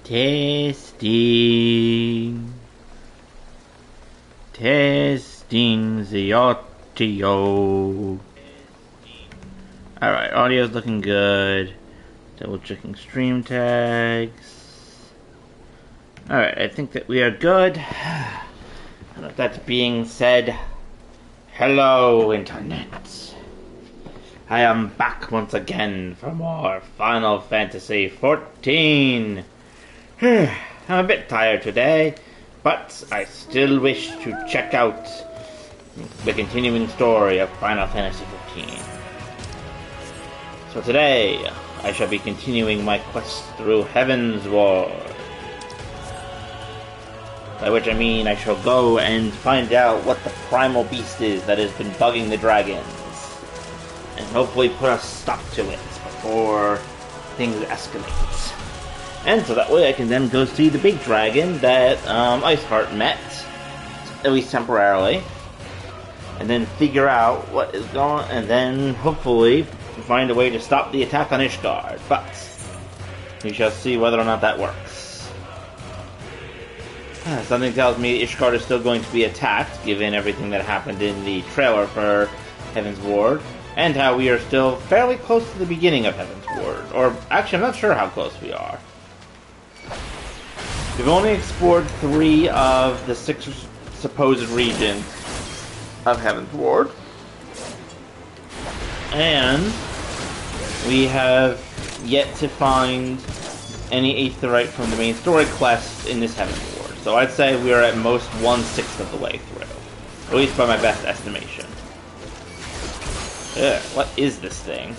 Testing. Testing the audio. Alright, audio's looking good. Double checking stream tags. Alright, I think that we are good. And with that being said, hello, Internet. I am back once again for more Final Fantasy XIV. I'm a bit tired today, but I still wish to check out the continuing story of Final Fantasy XIV. So today, I shall be continuing my quest through Heaven's Ward. By which I mean I shall go and find out what the primal beast is that has been bugging the dragons. And hopefully put a stop to it before things escalate. And so that way I can then go see the big dragon that Iceheart met, at least temporarily. And then figure out what is going on, and then hopefully find a way to stop the attack on Ishgard. But we shall see whether or not that works. Something tells me Ishgard is still going to be attacked, given everything that happened in the trailer for Heaven's Ward, and how we are still fairly close to the beginning of Heaven's Ward. Or, actually, I'm not sure how close we are. We've only explored 3 of the 6 supposed regions of Heaven's Ward. And we have yet to find any aetheryte from the main story quest in this Heaven's Ward. So I'd say we are at most 1/6 of the way through. At least by my best estimation. Ugh, what is this thing?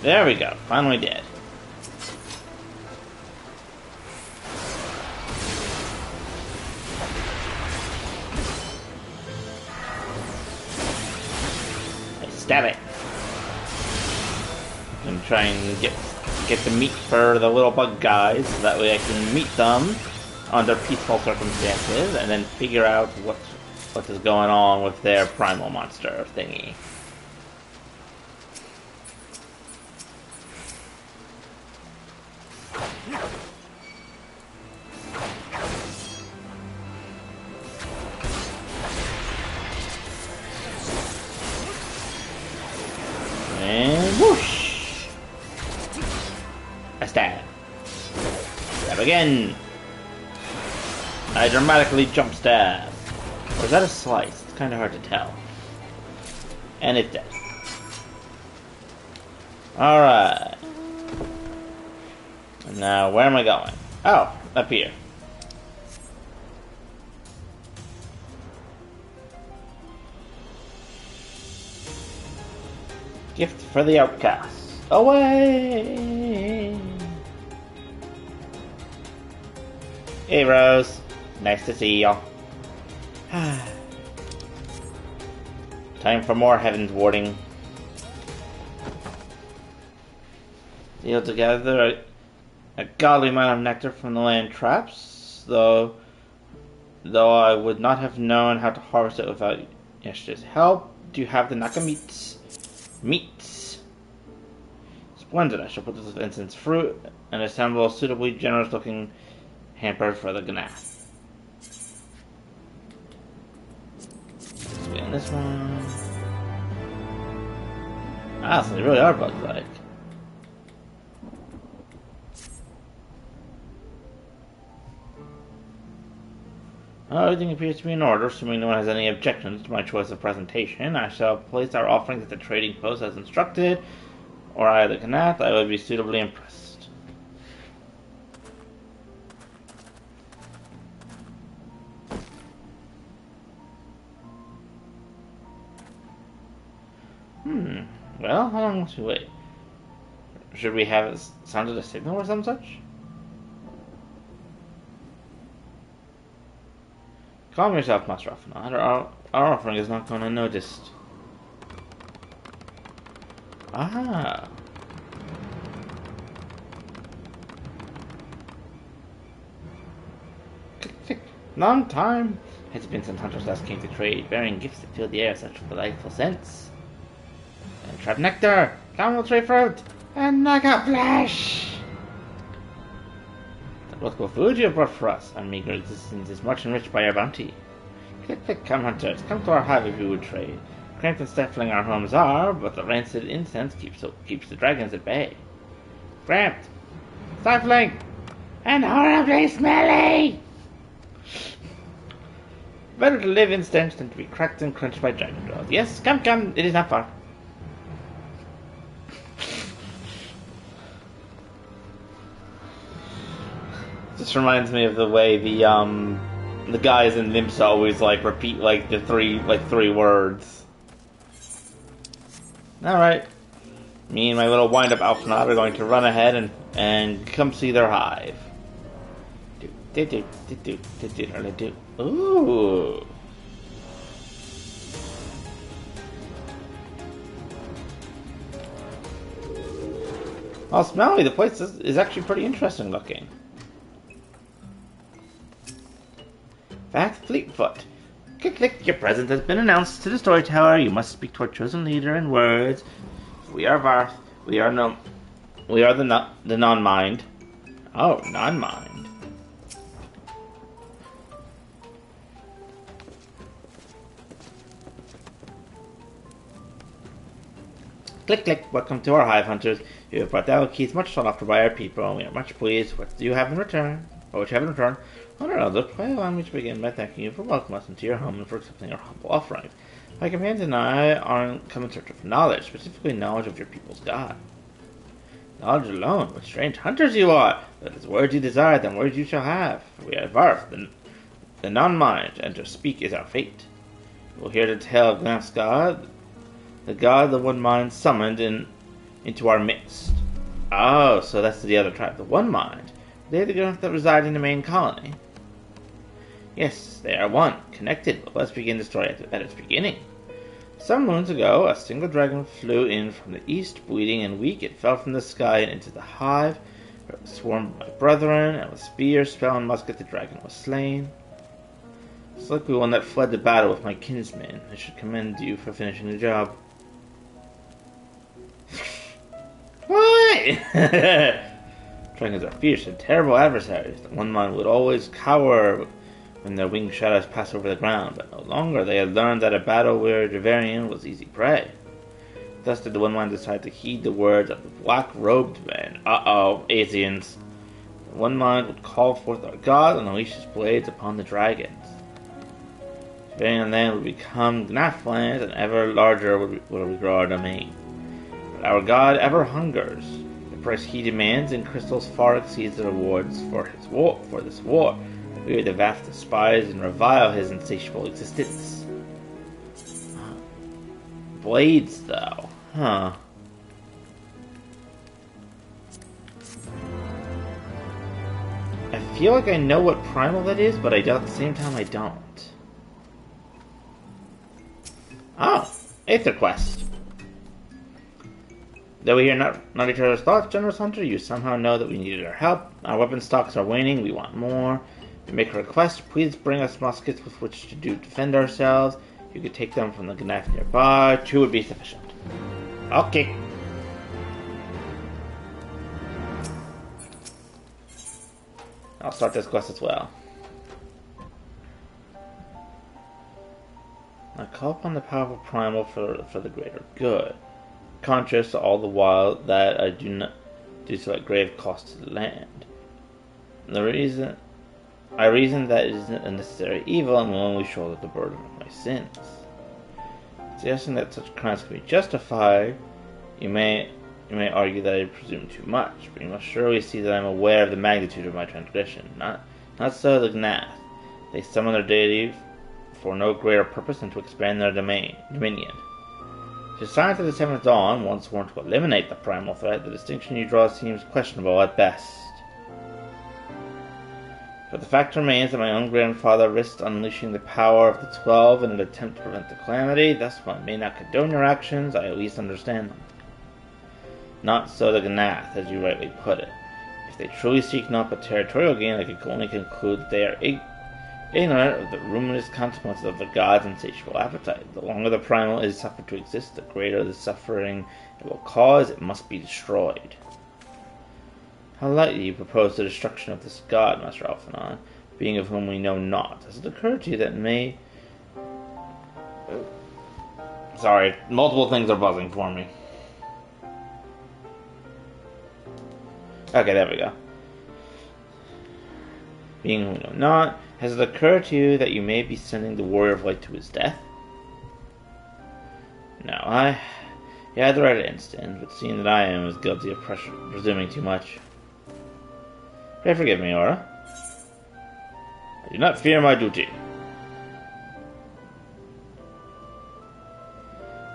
There we go, finally dead. Stab it. And try and get the meat for the little bug guys, so that way I can meet them under peaceful circumstances, and then figure out what is going on with their primal monster thingy. And whoosh! A stab. Stab again. I dramatically jump stab. Or is that a slice? It's kind of hard to tell. And it's dead. Alright. Now, where am I going? Oh, up here. Gift for the outcasts. Away! Hey, Rose. Nice to see y'all. Time for more Heaven's Warding. Deal together a godly amount of nectar from the land traps, though I would not have known how to harvest it without Yesh's help. Do you have the Nakameats? Meats. Splendid. I shall put this with incense fruit and assemble a suitably generous looking hamper for the Gnath. Spin this one. Ah, so they really are bug-like. Everything appears to be in order, assuming no one has any objections to my choice of presentation. I shall place our offerings at the trading post as instructed, or either Gnath. I would be suitably impressed. Well, how long must we wait? Should we have it sounded a signal or some such? Calm yourself, Master Rafana. Our offering is not going unnoticed. Ah. Long time has it been since hunters last came to trade, bearing gifts that fill the air with such delightful scents. And trap nectar, camel tree fruit, and naga flesh! The local food you have brought for us, our meager existence is much enriched by our bounty. Click, click, come hunters, come to our hive if you would trade. Cramped and stifling our homes are, but the rancid incense keeps the dragons at bay. Cramped, stifling, and horribly smelly! Better to live in stench than to be cracked and crunched by dragon jaws. Yes, come, come, it is not far. This reminds me of the way the guys in Nymphs always repeat the three words. Alright. Me and my little wind-up Alphanaut are going to run ahead and come see their hive. Ooh. Oh, smelly, the place is actually pretty interesting looking. Fat Fleetfoot. Click, click, your presence has been announced to the storyteller. You must speak to our chosen leader in words. We are Varth. We are the non-mind. Oh, non-mind. Click, click, welcome to our hive, hunters. You have brought delicacies much sought after by our people, and we are much pleased with what you have in return. Honor elders, pray allow me to begin by thanking you for welcoming us into your home and for accepting our humble offering. My companions and I are come in search of knowledge, specifically knowledge of your people's god. Knowledge alone, what strange hunters you are! But as words you desire, then words you shall have. For we are Varth, the non-mind, and to speak is our fate. You will hear the tale of Gnath's god, the god the one mind summoned into our midst. Oh, so that's the other tribe, the one mind. They are the Gnath that reside in the main colony. Yes, they are one, connected, but let's begin the story at its beginning. Some moons ago, a single dragon flew in from the east, bleeding and weak. It fell from the sky and into the hive, where it was swarmed by brethren, and with spear, spell, and musket the dragon was slain. It's likely one that fled to battle with my kinsmen. I should commend you for finishing the job. What? Dragons are fierce and terrible adversaries. The one mind would always cower when their winged shadows pass over the ground, but no longer. They had learned that a battle-weary Javarian was easy prey. Thus did the one mind decide to heed the words of the black-robed man. Uh-oh, Asians. The one mind would call forth our god and unleash his blades upon the dragons. Javarian land would become Gnath land, and ever larger would we grow our domain. But our god ever hungers. The price he demands in crystals far exceeds the rewards for this war. We are the Vath despise and revile his insatiable existence. Blades, though. Huh. I feel like I know what primal that is, but at the same time I don't. Oh, Aether Quest. Though we hear not each other's thoughts, generous hunter, you somehow know that we needed our help. Our weapon stocks are waning, we want more. To make a request, please bring us muskets with which to defend ourselves. You could take them from the Gnath nearby. 2 would be sufficient. Okay. I'll start this quest as well. I call upon the powerful primal for the greater good, conscious all the while that I do so at grave cost to the land. I reason that it is a necessary evil and will only shoulder the burden of my sins. Suggesting that such crimes can be justified, you may argue that I presume too much, but you must surely see that I am aware of the magnitude of my transgression. Not so the Gnath. They summon their deity for no greater purpose than to expand their dominion. To science of the Seventh Dawn, once sworn to eliminate the primal threat, the distinction you draw seems questionable at best. But the fact remains that my own grandfather risked unleashing the power of the 12 in an attempt to prevent the calamity. Thus, while I may not condone your actions, I at least understand them. Not so the Gnath, as you rightly put it. If they truly seek naught but territorial gain, I can only conclude that they are Ignorant of the ruinous consequences of the god's insatiable appetite. The longer the primal is suffered to exist, the greater the suffering it will cause. It must be destroyed. How lightly you propose the destruction of this god, Master Alphanon, being of whom we know not. Has it occurred to you that may... Sorry, multiple things are buzzing for me. Okay, there we go. Being whom we know not, has it occurred to you that you may be sending the Warrior of Light to his death? No, you had the right instant, but seeing that I am as guilty of presuming too much. Pray forgive me, Aura. I do not fear my duty.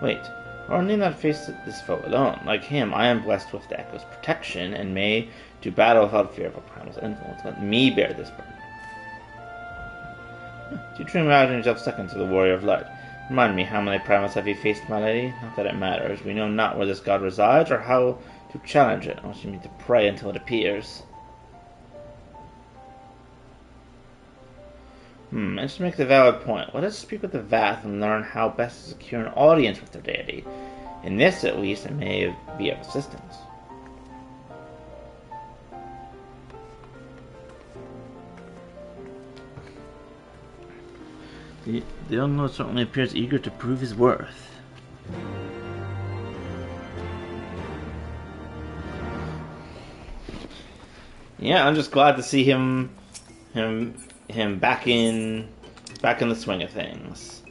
Wait, Aura need not face this foe alone. Like him, I am blessed with the Echo's protection, and may do battle without fear of a primal's influence. Let me bear this burden. Do you truly imagine yourself second to the Warrior of Light? Remind me, how many primals have you faced, my lady? Not that it matters. We know not where this god resides, or how to challenge it, unless you mean to pray until it appears. This makes a valid point. Let us speak with the Vath and learn how best to secure an audience with their deity. In this, at least, it may be of assistance. The unknown certainly appears eager to prove his worth. Yeah, I'm just glad to see him back in the swing of things.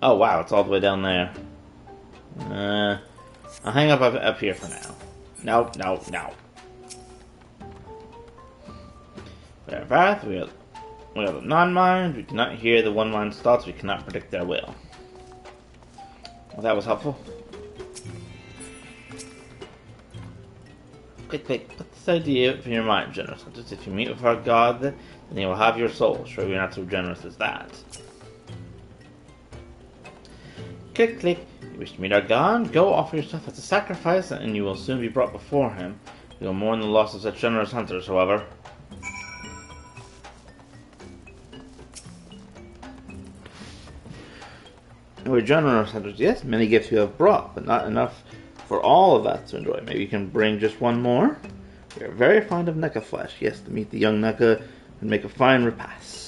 Oh wow, it's all the way down there. I'll hang up here for now. No. We are Vath, we are the non-mind, we cannot hear the one-mind's thoughts, we cannot predict their will. Well, that was helpful. Quick, put this idea in your mind, generous hunters. If you meet with our god, then he will have your soul. Sure, you're not so generous as that. Click. You wish to meet our god? Go offer yourself as a sacrifice, and you will soon be brought before him. You will mourn the loss of such generous hunters, however. We're generous hunters, yes. Many gifts you have brought, but not enough for all of us to enjoy. Maybe you can bring just one more? We are very fond of Nekka flesh. Yes, to meet the young Nekka and make a fine repast.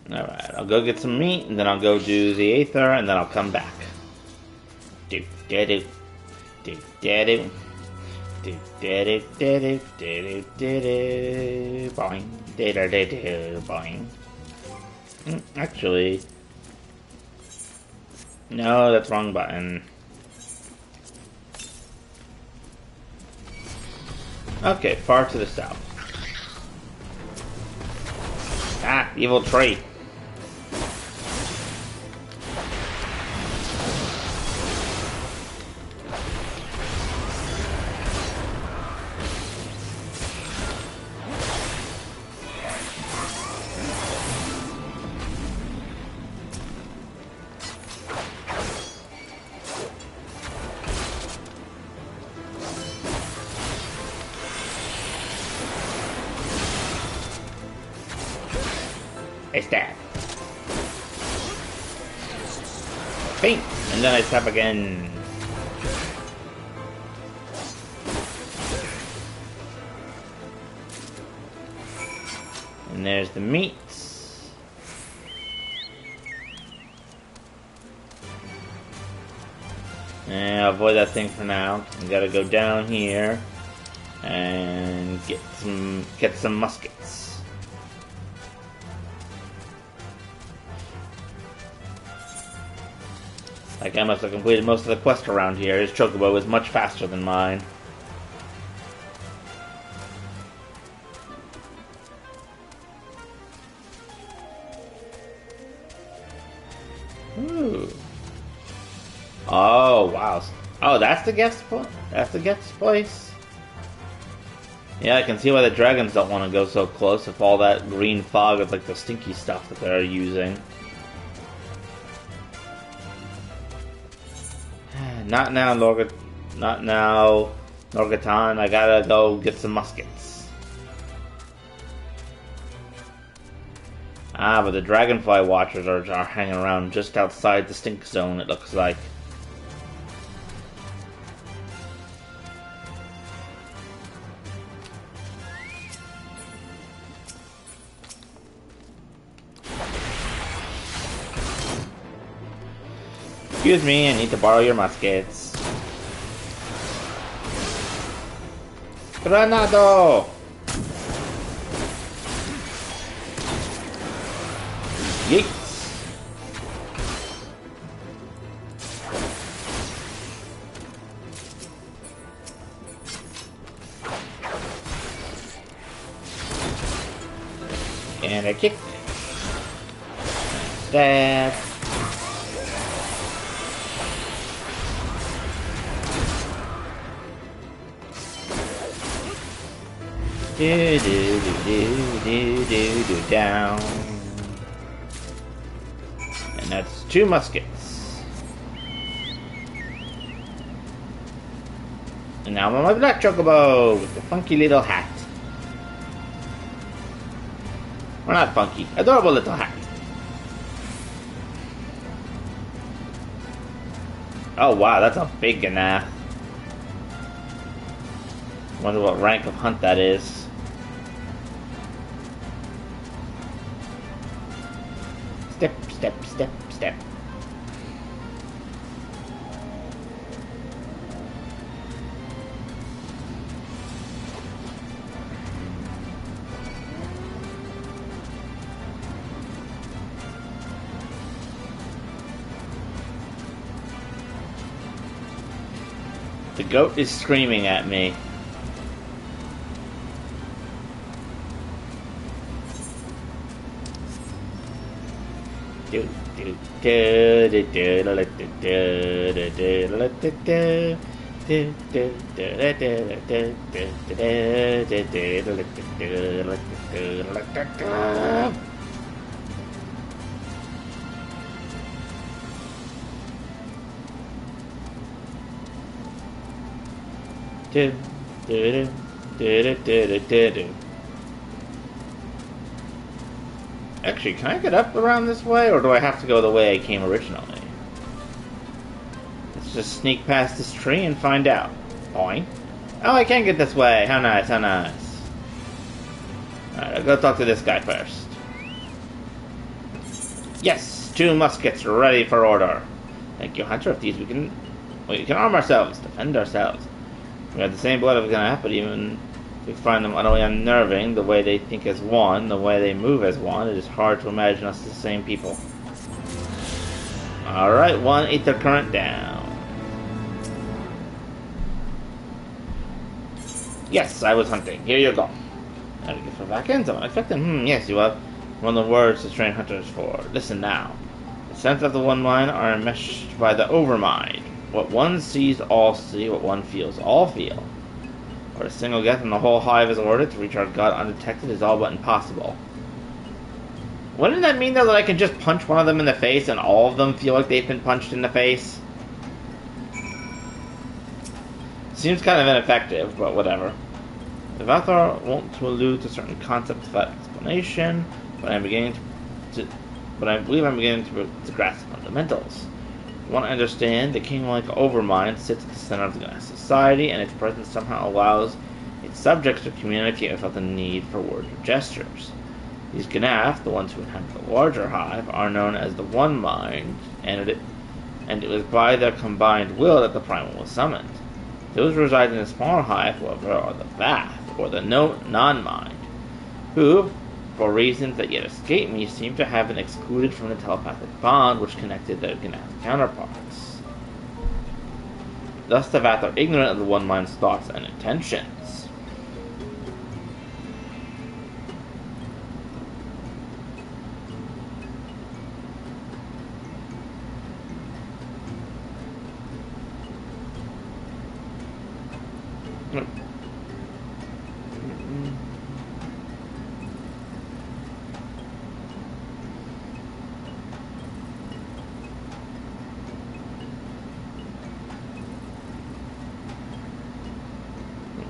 Alright, I'll go get some meat, and then I'll go do the Aether, and then I'll come back. Do-da-do. Do-da-do. Do-da-do-da-do. Do-do-do-do. Boing. Do-da-do-do. Boing. Actually... No, that's wrong button. Okay, far to the south. Ah, evil tree. I stab. Bing! And then I stab again. And there's the meat. And I'll avoid that thing for now. We gotta go down here and get some muskets. Like, I must have completed most of the quest around here. His chocobo is much faster than mine. Ooh. Oh, Oh, wow. Oh, that's the guest place? That's the guest place? Yeah, I can see why the dragons don't want to go so close if all that green fog is like the stinky stuff that they're using. Not now, Not now, Norgatan. I gotta go get some muskets. Ah, but the dragonfly watchers are hanging around just outside the stink zone, it looks like. Excuse me, I need to borrow your muskets. Granado! Yeets! And a kick. Stab. Do do do do do do down. And that's 2 muskets. And now I'm on my black chocobo with the funky little hat. Or not funky, adorable little hat. Oh wow, that's a big ganath. Wonder what rank of hunt that is. Step, step, step, step. The goat is screaming at me. Actually, can I get up around this way, or do I have to go the way I came originally? Let's just sneak past this tree and find out. Boing. Oh, I can get this way. How nice, how nice. Alright, I'll go talk to this guy first. Yes! 2 muskets ready for order. Thank you, Hunter. With these we can arm ourselves, defend ourselves. We have the same blood of Ganath, but even we find them utterly unnerving, the way they think as one, the way they move as one. It is hard to imagine us the same people. Alright, 1 ether current down. Yes, I was hunting. Here you go. Now we get for back in. Someone expected. Yes, you have one of the words to train hunters for. Listen now. The sense of the one mind are enmeshed by the overmind. What one sees, all see. What one feels, all feel. Or a single guess in the whole hive is ordered to reach our god undetected is all but impossible. Wouldn't that mean, though, that I can just punch one of them in the face and all of them feel like they've been punched in the face? Seems kind of ineffective, but whatever. The Vathor won't to allude to certain concepts without explanation, but I believe I'm beginning to grasp the fundamentals. You want to understand, the king-like overmind sits at the center of the Ganath society, and its presence somehow allows its subjects to communicate without the need for words or gestures. These Ganath, the ones who inhabit the larger hive, are known as the One Mind, and it was by their combined will that the primal was summoned. Those who reside in the smaller hive, however, are the Vath, or the non-mind, who, for reasons that yet escape me, seem to have been excluded from the telepathic bond which connected their Ganath counterparts. Thus the Vath are ignorant of the One Mind's thoughts and intentions.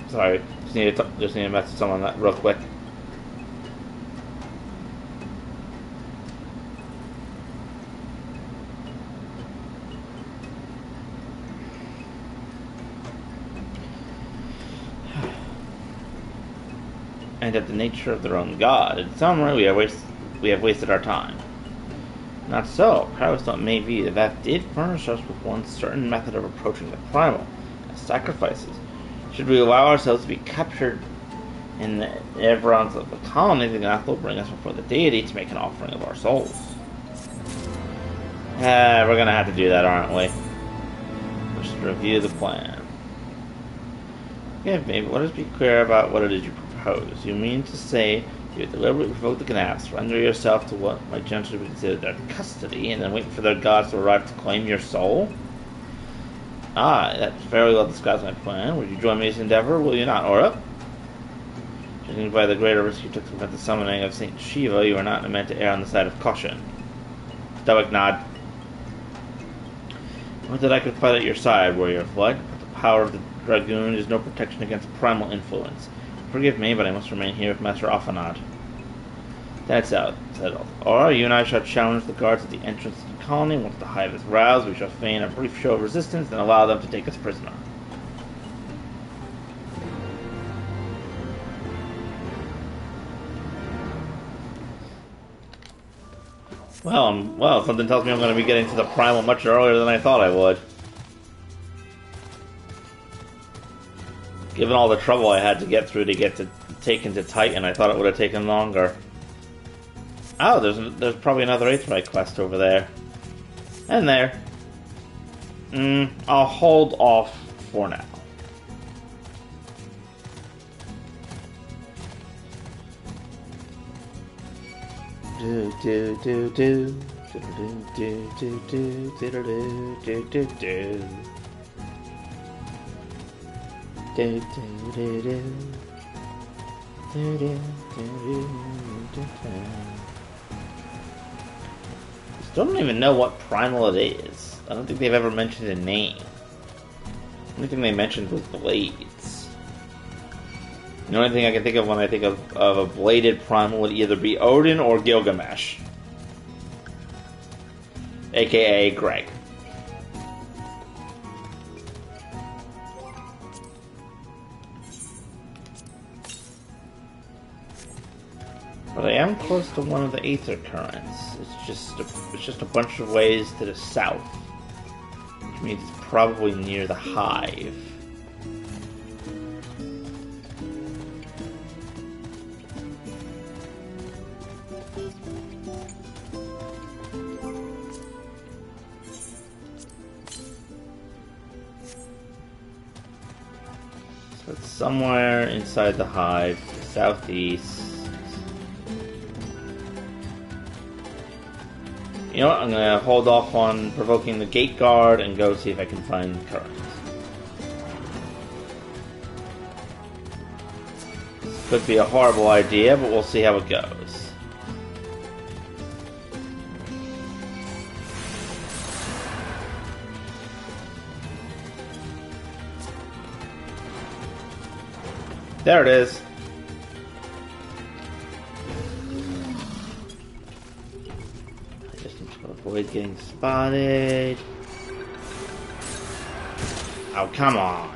Sorry, just need to message someone that real quick. And at the nature of their own god. In summary, we have wasted our time. Not so. I always thought maybe the Vath did furnish us with one certain method of approaching the primal, as sacrifices. Should we allow ourselves to be captured in the environs of the colony, the Vath will bring us before the deity to make an offering of our souls. We're gonna have to do that, aren't we? We should review the plan. Okay, maybe let us be clear about what it is you propose. You mean to say you deliberately provoke the Gnaths, surrender yourself to what might generally be considered their custody, and then wait for their gods to arrive to claim your soul? Ah, that fairly well describes my plan. Would you join me in this endeavor, will you not, Aura? Judging by the greater risk you took to prevent the summoning of Saint Shiva, you are not meant to err on the side of caution. Stoic nod. Would that I could fight at your side, warrior of blood, but the power of the dragoon is no protection against primal influence. Forgive me, but I must remain here with Master Alphanad. That's out, settled. Or you and I shall challenge the guards at the entrance to the colony. Once the hive is roused, we shall feign a brief show of resistance, then allow them to take us prisoner. Well, something tells me I'm going to be getting to the primal much earlier than I thought I would. Given all the trouble I had to get through to get to taken to Titan, I thought it would have taken longer. Oh, there's probably another Aetheryte quest over there. And there. I'll hold off for now. Do do do do do do do do do do do do do. Do do do do. Do do do do do. Still don't even know what primal it is. I don't think they've ever mentioned a name. The only thing they mentioned was blades. The only thing I can think of when I think of a bladed primal would either be Odin or Gilgamesh. AKA Greg. But I am close to one of the Aether currents. It's just a bunch of ways to the south, which means it's probably near the hive. So it's somewhere inside the hive, southeast. You know what, I'm going to hold off on provoking the gate guard and go see if I can find currents. This could be a horrible idea, but we'll see how it goes. There it is. Avoid getting spotted. Oh, come on.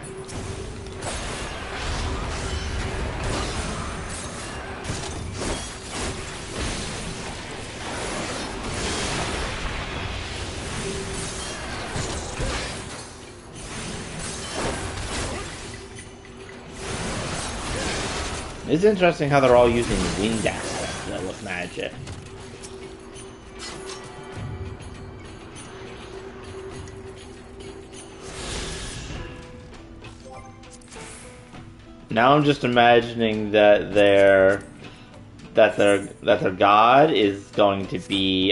It's interesting how they're all using winged aspects with magic. Now I'm just imagining that their god is going to be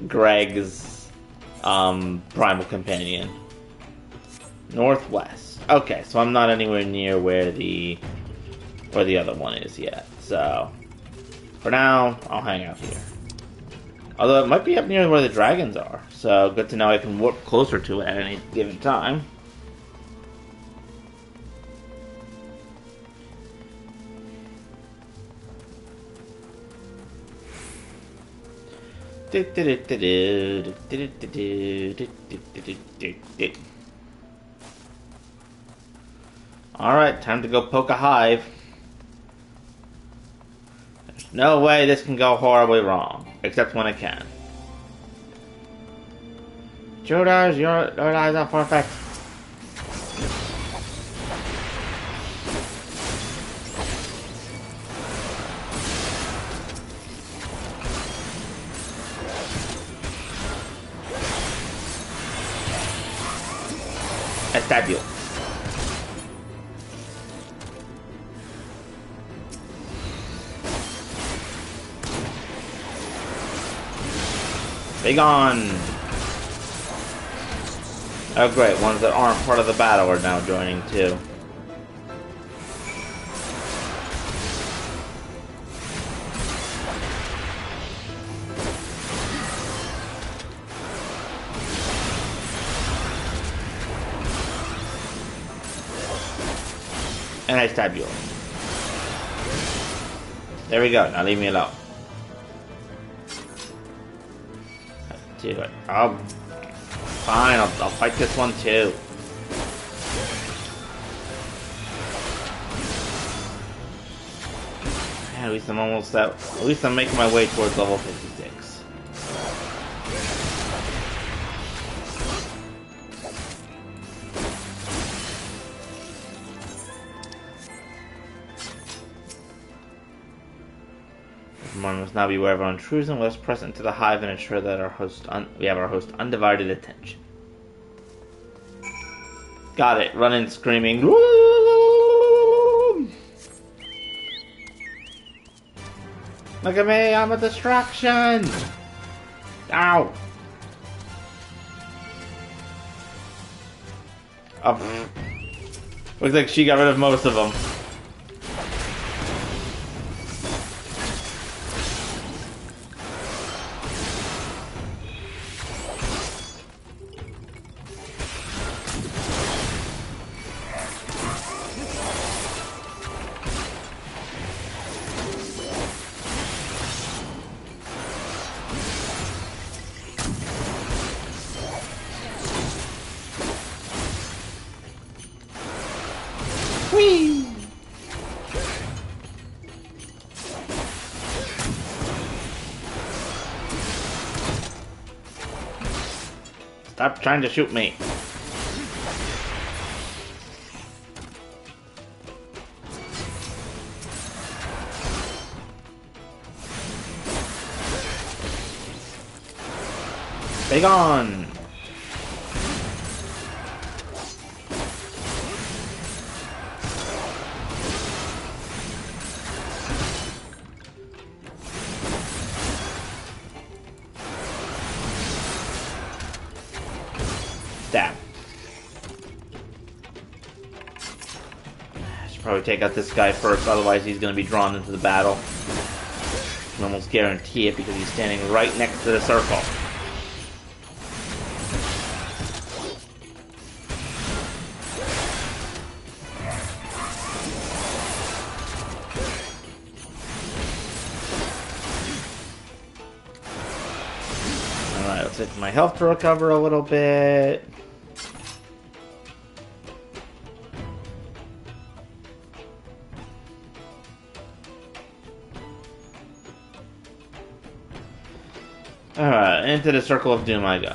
Greg's primal companion. Northwest. Okay, so I'm not anywhere near where the other one is yet. So for now, I'll hang out here. Although it might be up near where the dragons are, so good to know I can warp closer to it at any given time. Alright, time to go poke a hive. There's no way this can go horribly wrong, except when it can. Shooters, your eyes are perfect. I stab you. Be gone! Oh great, ones that aren't part of the battle are now joining too. And I stab you. There we go, now leave me alone. Do it. Oh, fine, I'll fight this one too. Yeah, at least I'm almost out. At least I'm making my way towards level 56. Everyone must now be aware of our intrusion. Let us press into the hive and ensure that we have our host undivided attention. Got it. Running, screaming. Look at me, I'm a distraction! Ow! Oh. Looks like she got rid of most of them. Whee! Stop trying to shoot me. Be gone! Stab. I should probably take out this guy first, otherwise he's going to be drawn into the battle. I can almost guarantee it because he's standing right next to the circle. Alright, let's take my health to recover a little bit. Alright, into the circle of doom I go.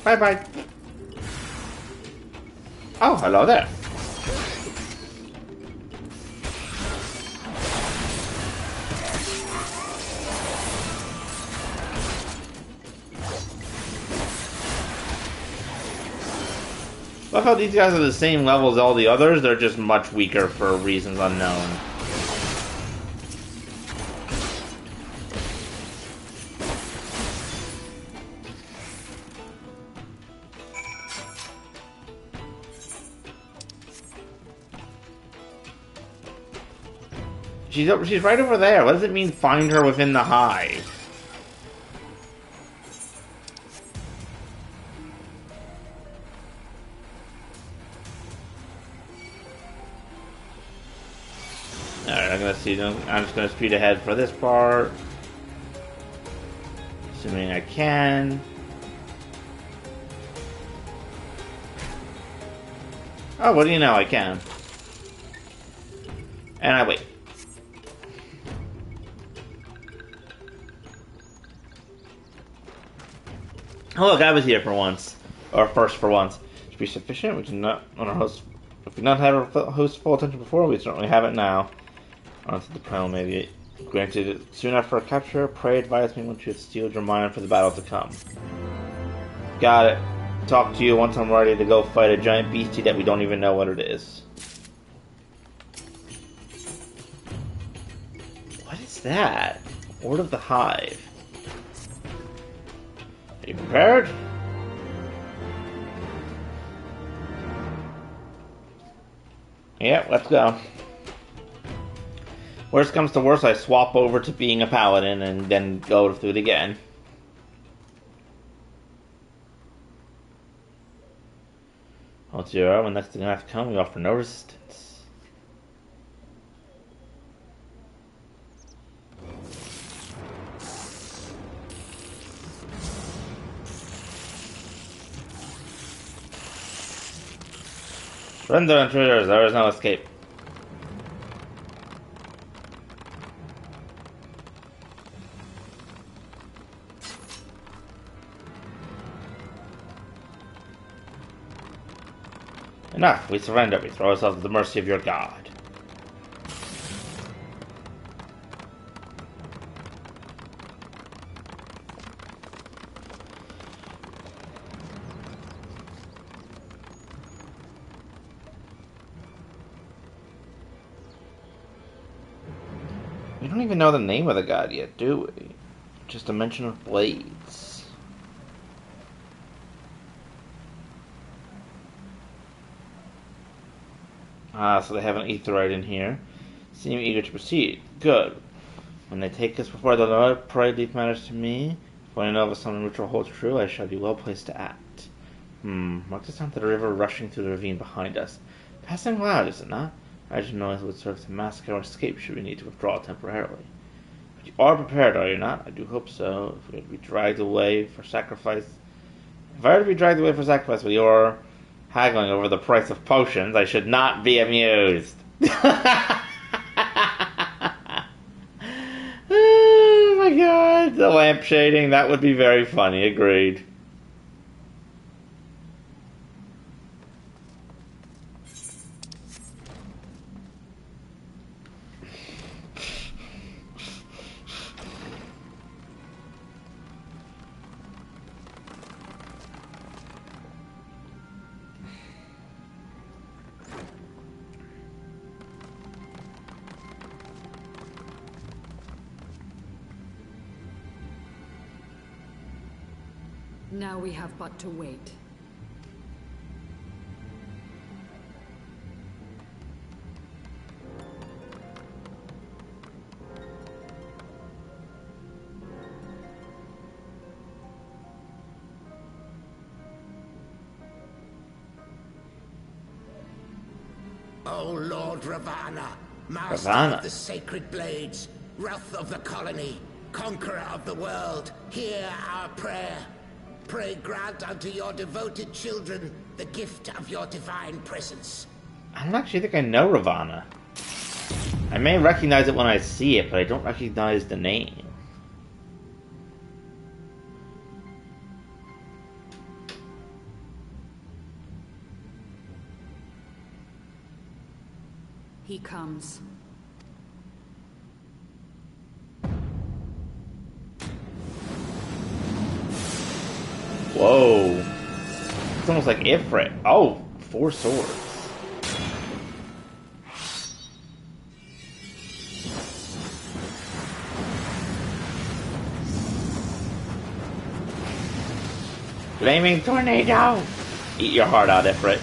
Bye-bye. Oh, hello there. I love how these guys are the same level as all the others, they're just much weaker for reasons unknown. She's right over there. What does it mean, find her within the hive? Alright, I'm just gonna speed ahead for this part. Assuming I can. Oh, what do you know? I can. And I wait. Oh look, I was here for once. Or first for once. Should be sufficient. We can not on our host. If we not have our host full attention before, we certainly have it now. Onto the primal, maybe. Granted, soon after our capture, Prey advised me once you had steeled your mind for the battle to come. Got it. Talk to you once I'm ready to go fight a giant beastie that we don't even know what it is. What is that? Word of the Hive. Are you prepared? Yeah, let's go. Worst comes to worst, I swap over to being a paladin and then go through it again. Oh, 0, when next thing I have to come, we offer no resistance. Surrender, intruders, there is no escape. Enough, we surrender, we throw ourselves at the mercy of your god. We don't even know the name of the god yet, do we? Just a mention of blades. Ah, so they have an aetheroid in here. Seem eager to proceed. Good. When they take us before the Lord, pray leave matters to me. If I know of a summon ritual holds true, I shall be well placed to act. Mark the sound of the river rushing through the ravine behind us. Passing loud, is it not? I should know it would serve to mask our escape should we need to withdraw temporarily. But you are prepared, are you not? I do hope so. If we are to be dragged away for sacrifice... If I were to be dragged away for sacrifice with your... haggling over the price of potions, I should not be amused. Oh my god, the lamp shading, that would be very funny, agreed. Now we have but to wait. O Lord Ravana, master of the sacred blades, wrath of the colony, conqueror of the world, hear our prayer. Pray grant unto your devoted children the gift of your divine presence. I don't actually think I know Ravana. I may recognize it when I see it, but I don't recognize the name. He comes. Whoa. It's almost like Ifrit. Oh, 4 swords. Flaming tornado! Eat your heart out, Ifrit.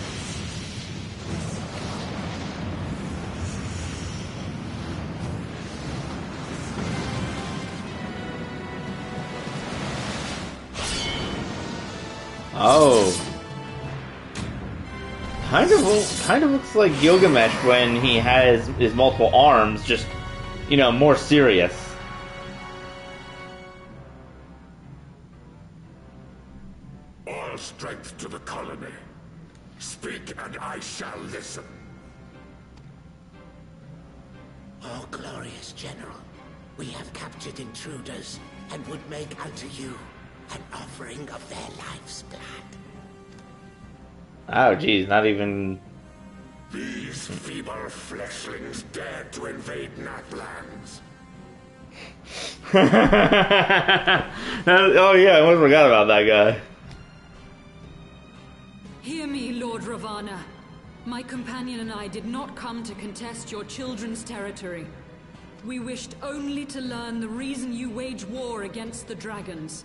Oh. Kind of looks like Gilgamesh when he has his multiple arms, just, more serious. All strength to the colony. Speak and I shall listen. Oh, glorious General, we have captured intruders and would make unto you an offering of their life's blood. Oh, geez, not even... These feeble fleshlings dared to invade Nathlands. Oh yeah, I almost forgot about that guy. Hear me, Lord Ravana. My companion and I did not come to contest your children's territory. We wished only to learn the reason you wage war against the dragons.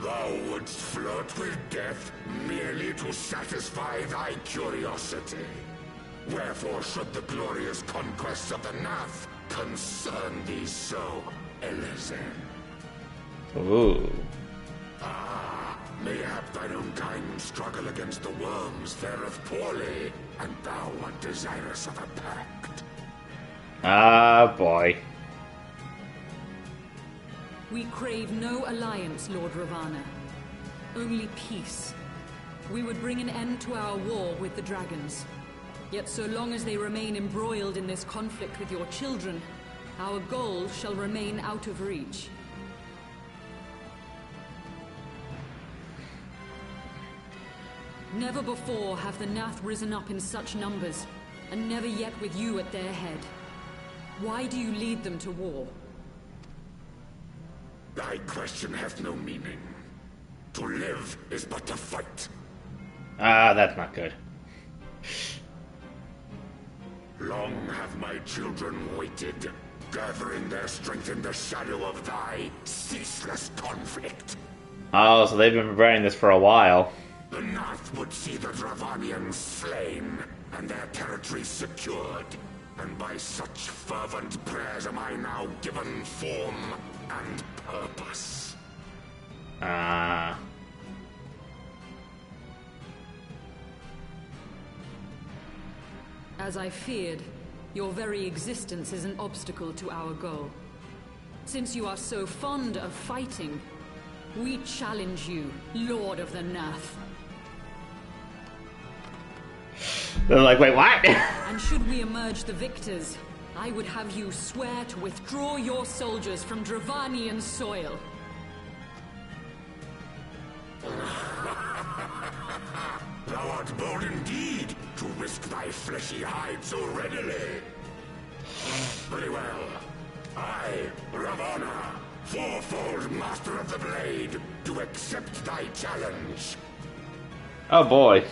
Thou wouldst flirt with death merely to satisfy thy curiosity. Wherefore should the glorious conquests of the Nath concern thee so, Elezen? Ooh. Ah, mayhap thine own kind struggle against the worms fareth poorly, and thou art desirous of a pact. Ah, boy. We crave no alliance, Lord Ravana. Only peace. We would bring an end to our war with the dragons. Yet so long as they remain embroiled in this conflict with your children, our goal shall remain out of reach. Never before have the Nath risen up in such numbers, and never yet with you at their head. Why do you lead them to war? Thy question hath no meaning. To live is but to fight. Ah, that's not good. Long have my children waited, gathering their strength in the shadow of thy ceaseless conflict. Oh, so they've been preparing this for a while. The Nath would see the Dravanians slain, and their territory secured. And by such fervent prayers am I now given form and purpose. Ah. As I feared, your very existence is an obstacle to our goal. Since you are so fond of fighting, we challenge you, Lord of the Nath. They're like, wait, what? And should we emerge the victors, I would have you swear to withdraw your soldiers from Dravanian soil. Thou art bold indeed to risk thy fleshy hide so readily. Very well. I, Ravana, fourfold master of the blade, do accept thy challenge. Oh boy.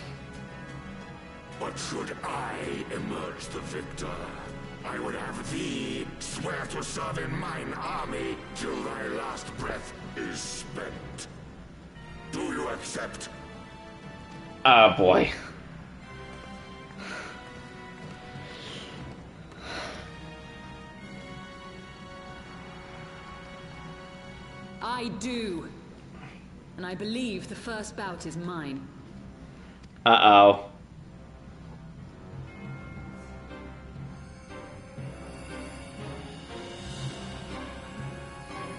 But should I emerge the victor, I would have thee swear to serve in mine army till thy last breath is spent. Do you accept? Oh boy. I do. And I believe the first bout is mine. Uh-oh.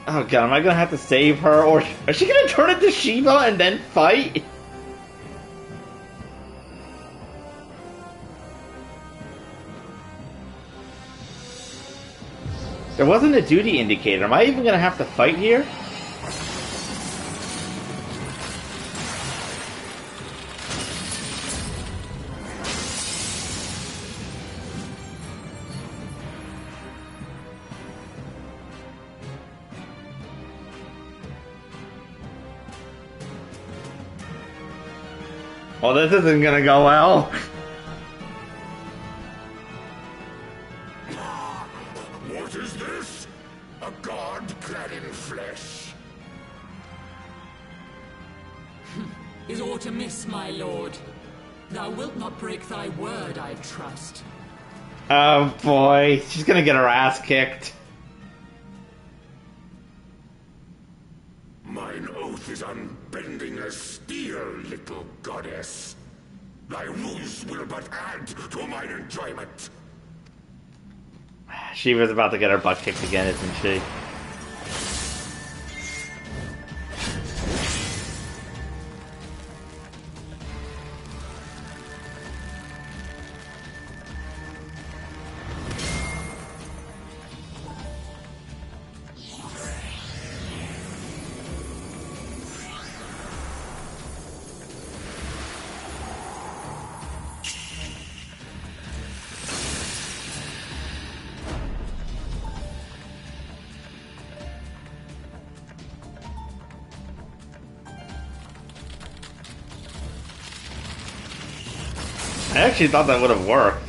Oh god, am I gonna have to save her? Or is she gonna turn into Shiva and then fight? There wasn't a duty indicator. Am I even gonna have to fight here? Well, this isn't gonna go well. What is this? A god clad in flesh? Is aught amiss, my lord? Thou wilt not break thy word, I trust. Oh boy, she's gonna get her ass kicked. truth is unbending as steel, little goddess. Thy ruse will but add to mine enjoyment. She was about to get her butt kicked again, isn't she? I actually thought that would have worked.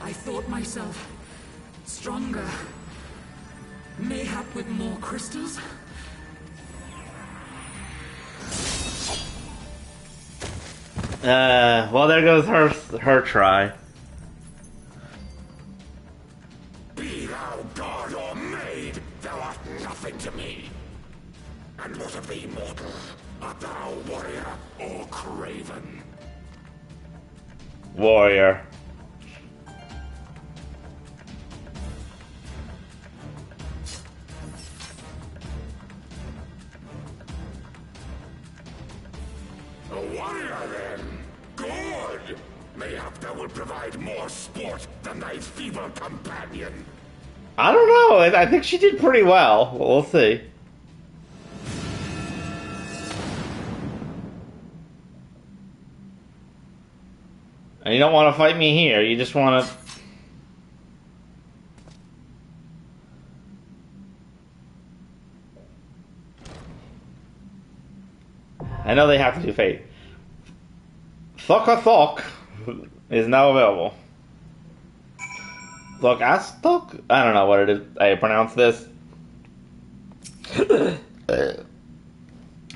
I thought myself stronger. Mayhap with more crystals? Well, there goes her try. Be thou god or maid, thou art nothing to me. And what of thee, mortal? Art thou warrior or craven? Warrior. A warrior, then? Good! Mayhap thou will provide more sport than thy feeble companion. I don't know. I think she did pretty well. We'll see. And you don't want to fight me here. You just want to... I know they have to do fate. Thok is now available. Thok? I don't know what it is. I pronounce this.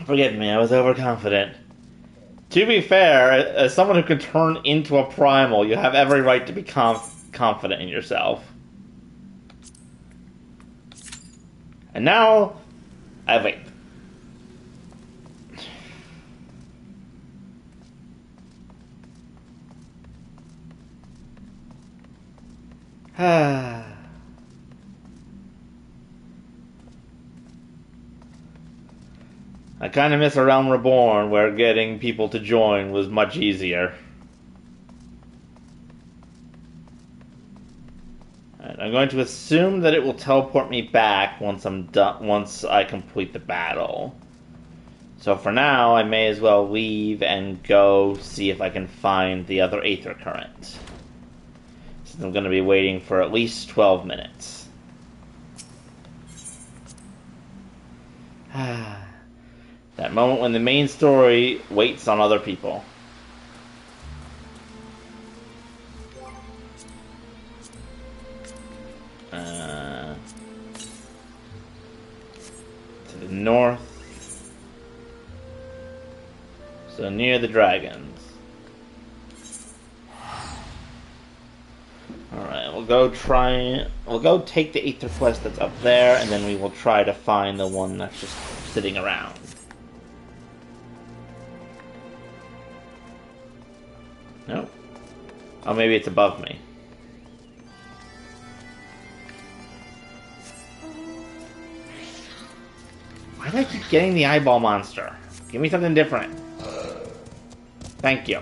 Forgive me, I was overconfident. To be fair, as someone who can turn into a primal, you have every right to be confident in yourself. And now, I wait. I kind of miss A Realm Reborn, where getting people to join was much easier. Right, I'm going to assume that it will teleport me back once I'm done. Once I complete the battle. So for now, I may as well leave and go see if I can find the other Aether Current. Since I'm going to be waiting for at least 12 minutes. That moment when the main story waits on other people. To the north. So near the dragons. Alright, we'll go take the Aether quest that's up there, and then we will try to find the one that's just sitting around. No? Oh, maybe it's above me. Why do I keep getting the eyeball monster? Give me something different. Thank you.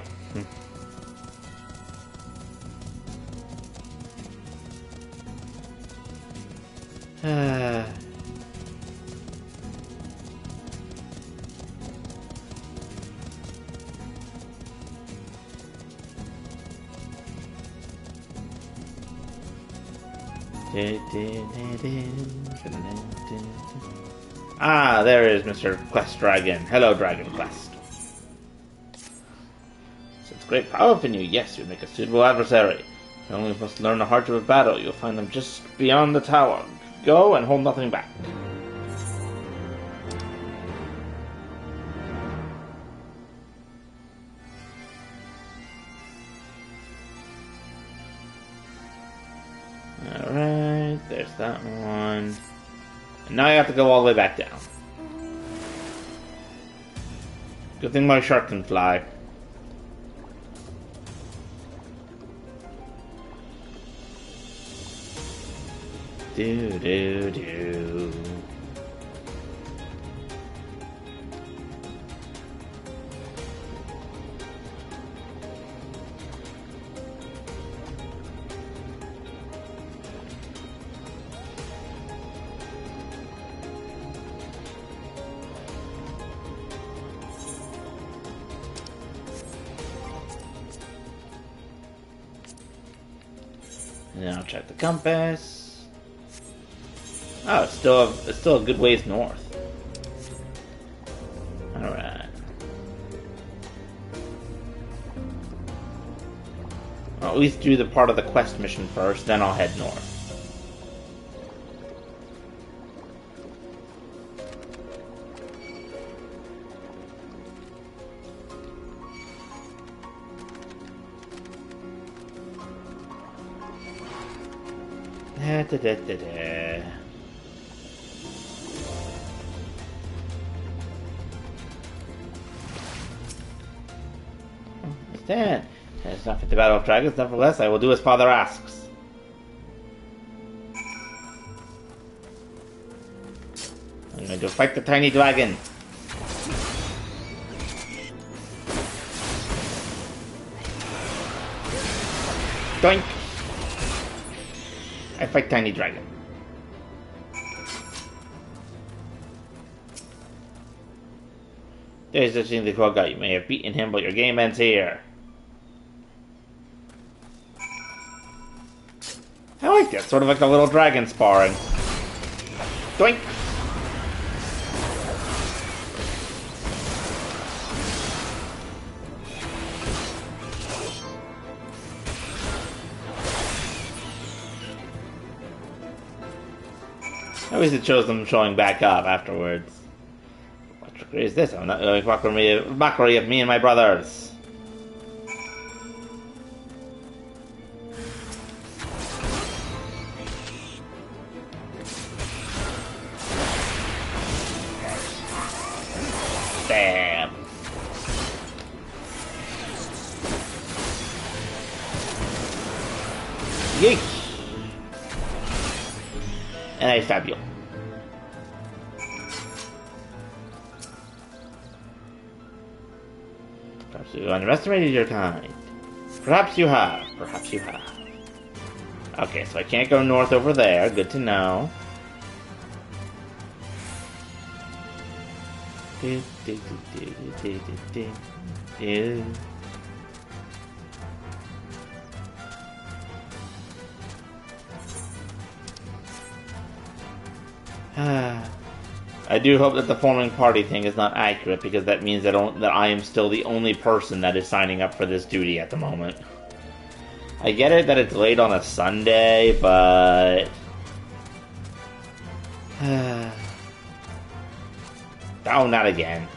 Ah, there is Mr. Quest Dragon. Hello, Dragon Quest. Since great power within you, yes, you make a suitable adversary. You only must learn the hardship of battle. You'll find them just beyond the tower. Go and hold nothing back. Alright, there's that one. And now I have to go all the way back down. Good thing my shark can fly. Do do do. Now check the compass. Oh, it's still a good ways north. Alright. I'll at least do the part of the quest mission first, then I'll head north. Da, da, da, da. Understand. It's not fit the battle of dragons, nevertheless, I will do as father asks. I'm going to fight the tiny dragon. Doink! I fight tiny dragon. There's such thing the call guy. You may have beaten him, but your game ends here. I like that, sort of like the little dragon sparring. Doink! At least it shows them showing back up afterwards. What trickery is this? I'm not really mockery of me and my brothers. Bam! Yeesh! And I stab you. Perhaps you underestimated your kind. Perhaps you have. Perhaps you have. Okay, so I can't go north over there. Good to know. I do hope that the forming party thing is not accurate, because that means that I am still the only person that is signing up for this duty at the moment. I get it that it's late on a Sunday, but... oh, not again.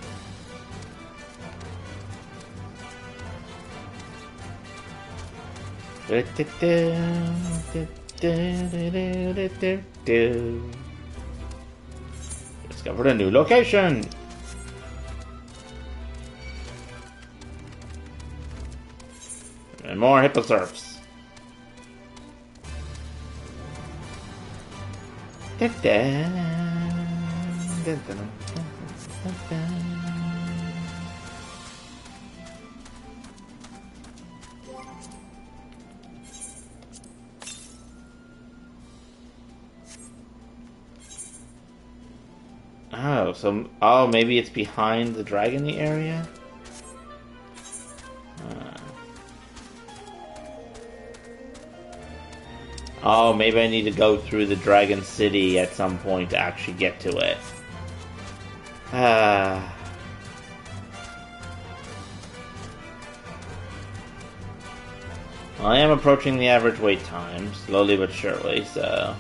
Discovered a new location. And more hipposurfs. Oh, maybe it's behind the dragony area? Oh, maybe I need to go through the Dragon City at some point to actually get to it. I am approaching the average wait time, slowly but surely, so...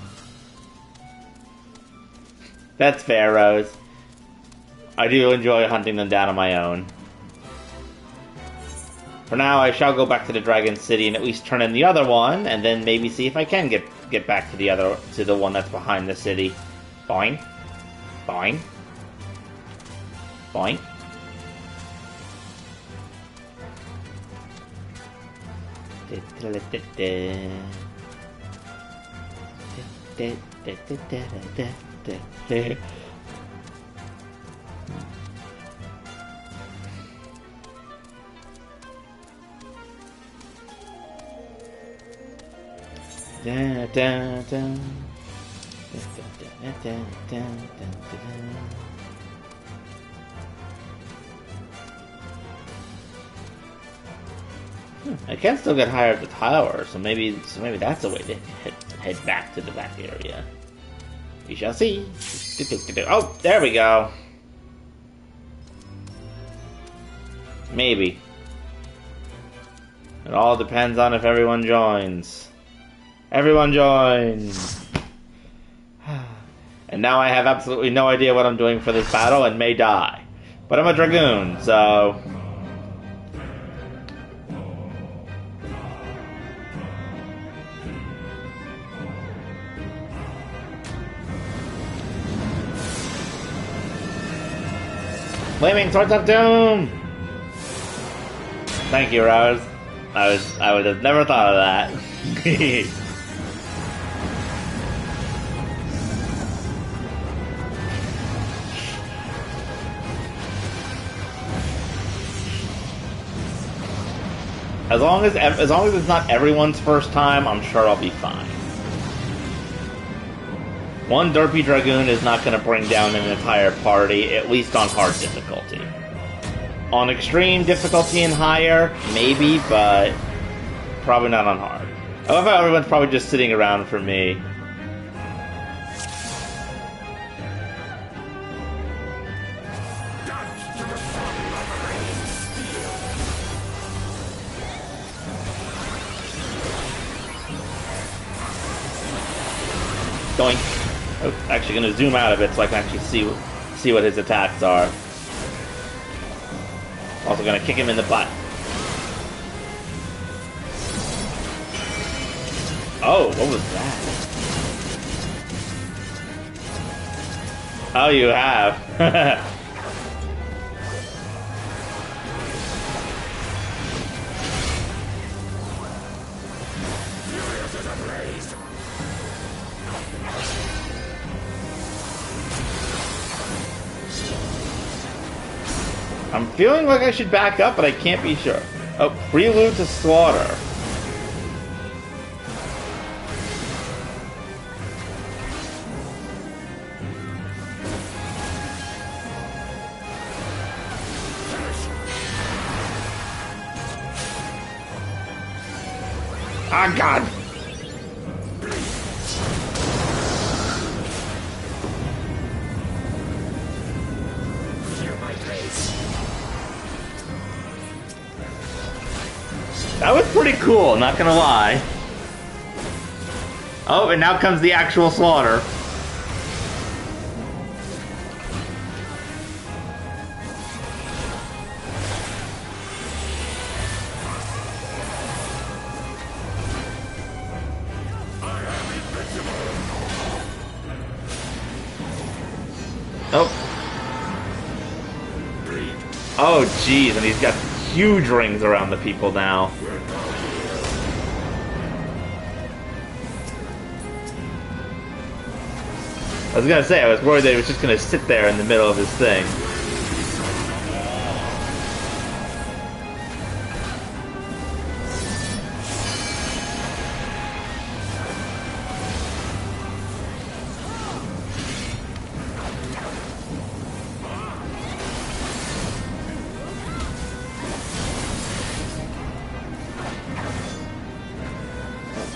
That's fair, Rose. I do enjoy hunting them down on my own. For now, I shall go back to the Dragon City and at least turn in the other one, and then maybe see if I can get back to the one that's behind the city. Boing. Boing. Boing. I can still get higher at the tower, so maybe that's a way to head back to the back area. We shall see. Oh, there we go. Maybe. It all depends on if everyone joins. Everyone joins! And now I have absolutely no idea what I'm doing for this battle and may die. But I'm a dragoon, so... Flaming Swords of Doom! Thank you, Rose. I would have never thought of that. As long as it's not everyone's first time, I'm sure I'll be fine. One derpy dragoon is not going to bring down an entire party, at least on hard difficulty. On extreme difficulty and higher, maybe, but probably not on hard. I love how everyone's probably just sitting around for me. Doink. I'm actually going to zoom out of it so I can actually see what his attacks are. Also going to kick him in the butt. Oh, what was that? Oh, you have. I'm feeling like I should back up, but I can't be sure. Oh, prelude to slaughter. Ah, God! That was pretty cool, not gonna lie. Oh, and now comes the actual slaughter. Oh. Oh, jeez, and he's got huge rings around the people now. I was gonna say, I was worried that he was just gonna sit there in the middle of his thing.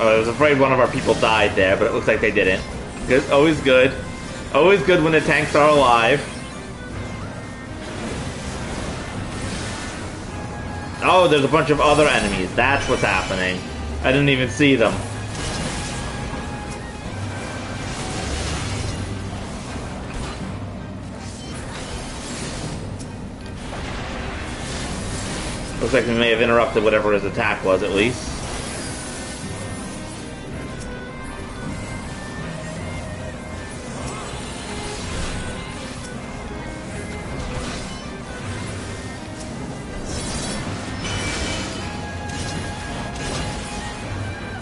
I was afraid one of our people died there, but it looks like they didn't. Good, always good. Always good when the tanks are alive. Oh, there's a bunch of other enemies. That's what's happening. I didn't even see them. Looks like we may have interrupted whatever his attack was, at least.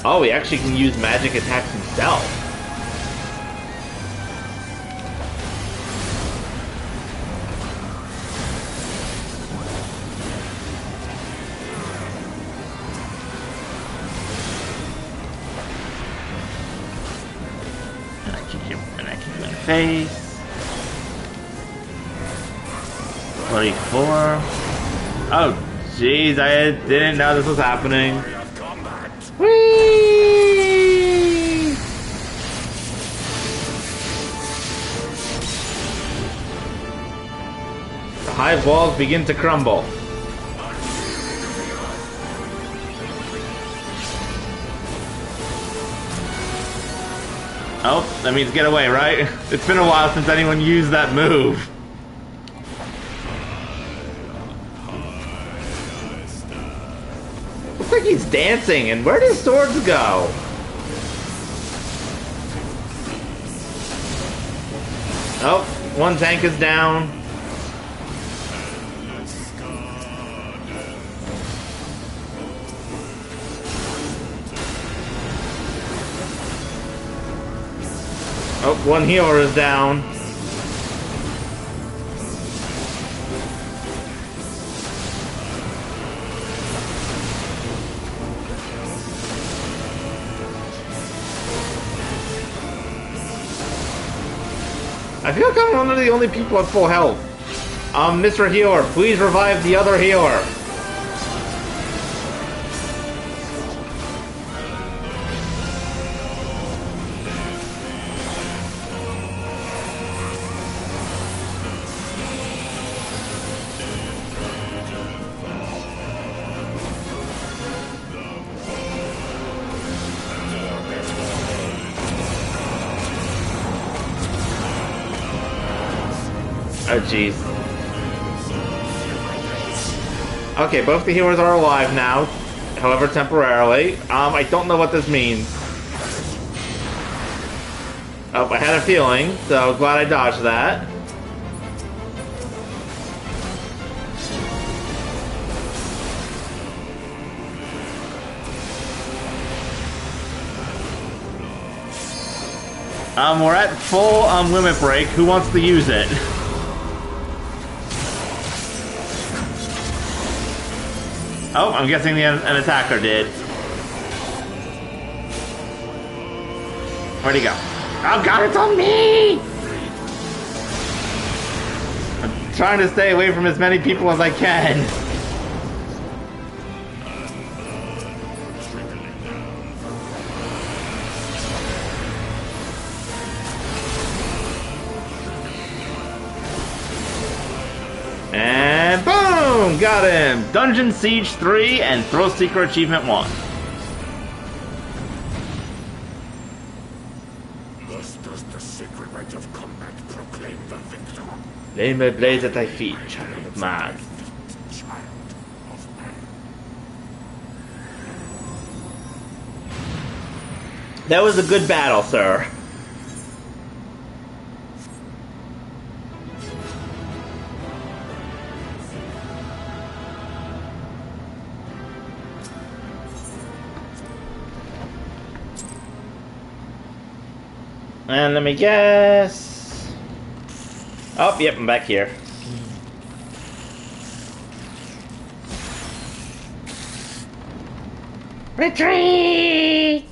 Oh, he actually can use magic attacks himself. And I kick him in the face. 24. Oh, jeez, I didn't know this was happening. Whee! The high walls begin to crumble. Oh, that means get away, right? It's been a while since anyone used that move. Looks like he's dancing, and where do swords go? Oh, one tank is down. Oh, one healer is down. I feel like I'm one of the only people at full health. Mr. Healer, please revive the other healer. Oh, jeez. Okay, both the healers are alive now, however temporarily. I don't know what this means. Oh, I had a feeling, so glad I dodged that. We're at full limit break. Who wants to use it? Oh, I'm guessing an attacker did. Where'd he go? Oh god, it's on me! I'm trying to stay away from as many people as I can. And boom! Got him! Dungeon Siege 3 and Thrill Seeker Achievement 1. Thus does the sacred rite of combat proclaim the victor. Lay my blades at thy feet, child of man. Child of man. That was a good battle, sir. And let me guess. Oh, yep, I'm back here. Retreat!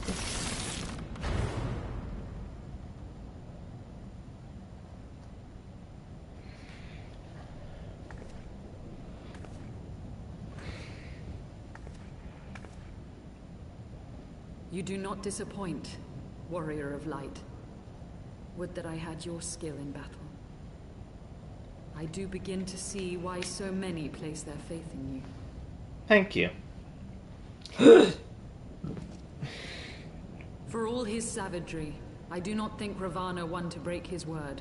You do not disappoint, warrior of light. Would that I had your skill in battle. I do begin to see why so many place their faith in you. Thank you. For all his savagery, I do not think Ravana one to break his word.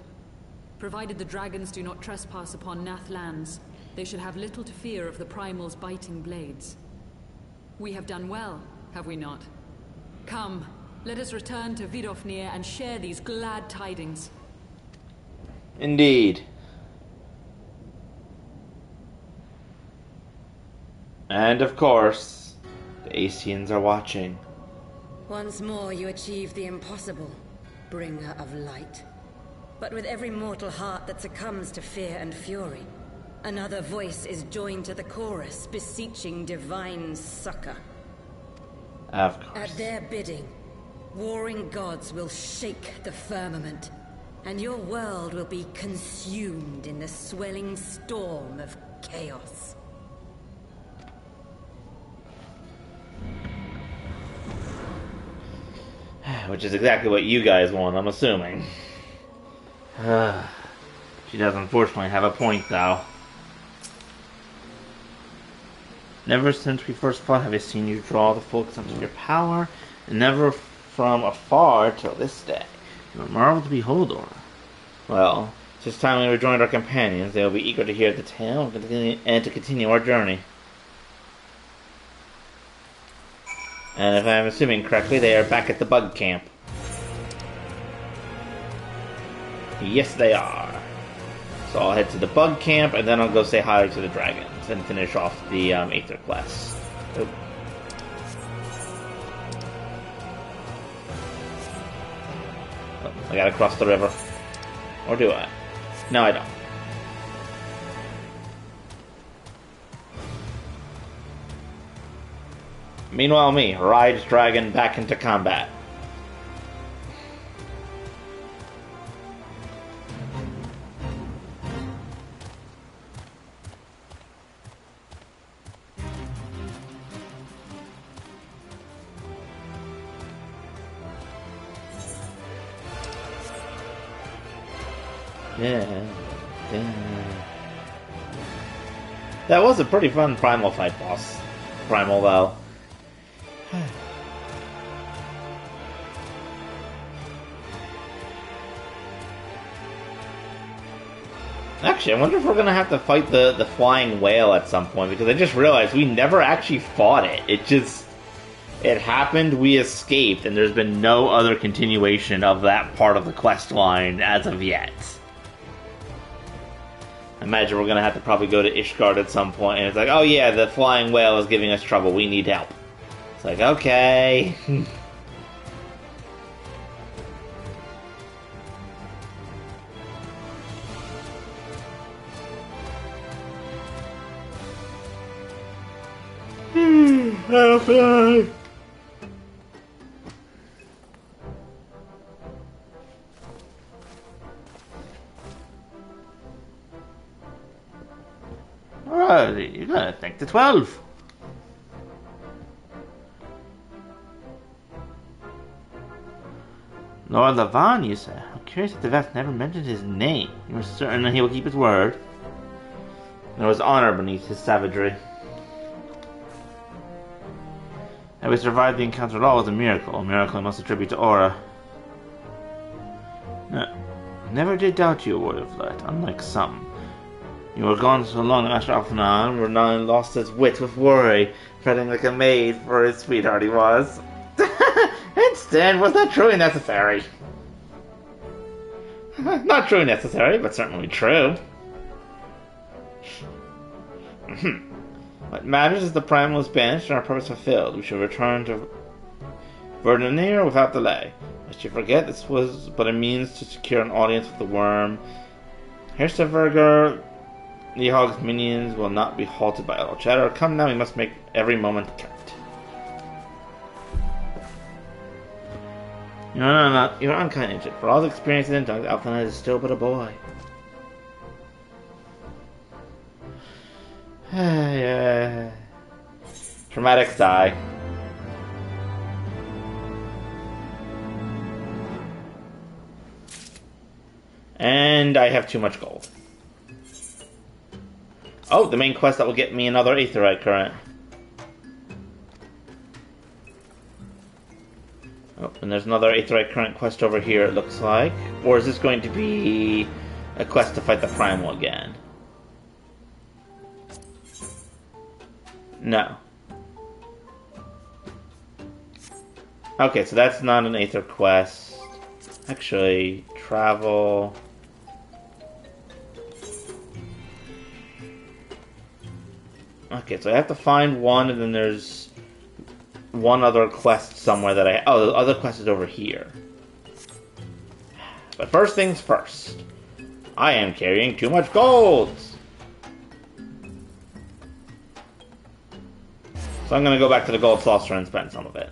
Provided the dragons do not trespass upon Nath lands, they should have little to fear of the Primals' biting blades. We have done well, have we not? Come, let us return to Vidofnir and share these glad tidings. Indeed. And of course, the Asians are watching. Once more you achieve the impossible, bringer of light. But with every mortal heart that succumbs to fear and fury, another voice is joined to the chorus, beseeching divine succor. Of course. At their bidding, warring gods will shake the firmament, and your world will be consumed in the swelling storm of chaos. Which is exactly what you guys want, I'm assuming. She does unfortunately have a point, though. Never since we first fought have I seen you draw the full extent of your power, and never from afar till this day. You are a marvel to behold, Aura. Well, it's time we rejoined our companions. They will be eager to hear the tale and to continue our journey. And if I'm assuming correctly, they are back at the bug camp. Yes, they are. So I'll head to the bug camp, and then I'll go say hi to the dragons and finish off the Aether quest. Oh. Oh, I gotta cross the river. Or do I? No, I don't. Meanwhile, me rides dragon back into combat. Yeah. That was a pretty fun primal fight boss. Primal, though. Actually, I wonder if we're going to have to fight the flying whale at some point, because I just realized we never actually fought it. It happened, we escaped, and there's been no other continuation of that part of the quest line as of yet. I imagine we're going to have to probably go to Ishgard at some point, and it's like, oh yeah, the flying whale is giving us trouble, we need help. It's like, okay. Help me! Alright, you're gonna thank the 12. Lord Lavan, you say? I'm curious that the Veth never mentioned his name. You are certain that he will keep his word? There was honor beneath his savagery. That we survived the encounter at all was a miracle I must attribute to Aura. No, never did doubt you, Warrior of Light, unlike some. You were gone so long, Master Alphanon were now lost his wit with worry, fretting like a maid for his sweetheart he was. Instead, was not truly necessary. Not truly necessary, but certainly true. What matters is the primal is banished and our purpose fulfilled. We shall return to Verdunir without delay. Lest you forget, this was but a means to secure an audience with the worm. Hersteverger, Nihog's minions will not be halted by idle chatter. Come now, we must make every moment count. No, you're unkind, ancient. For all the experience in Dunk, Alphanon is still but a boy. Yeah. Traumatic sigh. And I have too much gold. Oh, the main quest that will get me another aetheryte current. Oh, and there's another aetheryte current quest over here, it looks like. Or is this going to be a quest to fight the primal again? No. Okay, so that's not an aether quest. Actually, travel. Okay, so I have to find one, and then there's one other quest somewhere that I... Oh, the other quest is over here. But first things first. I am carrying too much gold! So I'm going to go back to the gold saucer and spend some of it.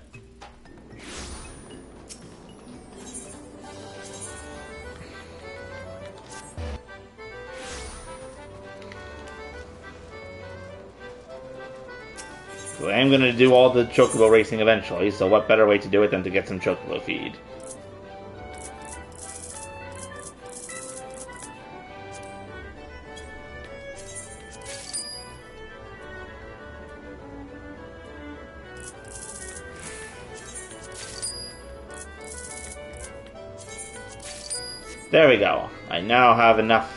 So I am going to do all the chocobo racing eventually, so what better way to do it than to get some chocobo feed? There we go. I now have enough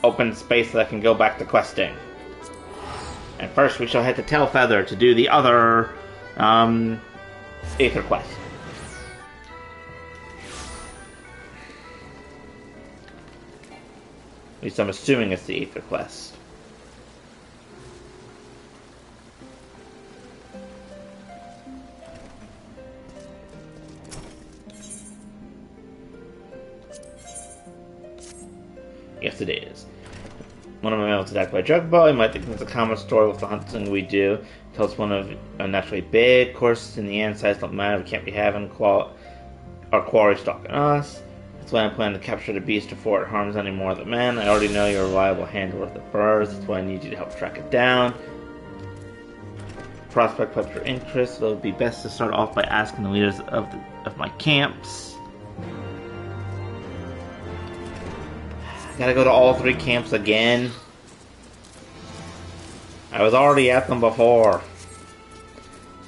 open space that I can go back to questing. And first we shall head to Tailfeather to do the other Aether quest. At least I'm assuming it's the Aether quest. Yes, it is. One of my men was attacked by a drugbo. You might think it's a common story with the hunting we do. Tell us one of unnaturally big. Of course, in the end, size don't matter. We can't be having our quarry stalking us. That's why I'm planning to capture the beast before it harms any more of the men. I already know you're a reliable handler of the furs. That's why I need you to help track it down. Prospect pipes your interest. So it would be best to start off by asking the leaders of my camps. Gotta go to all 3 camps again. I was already at them before.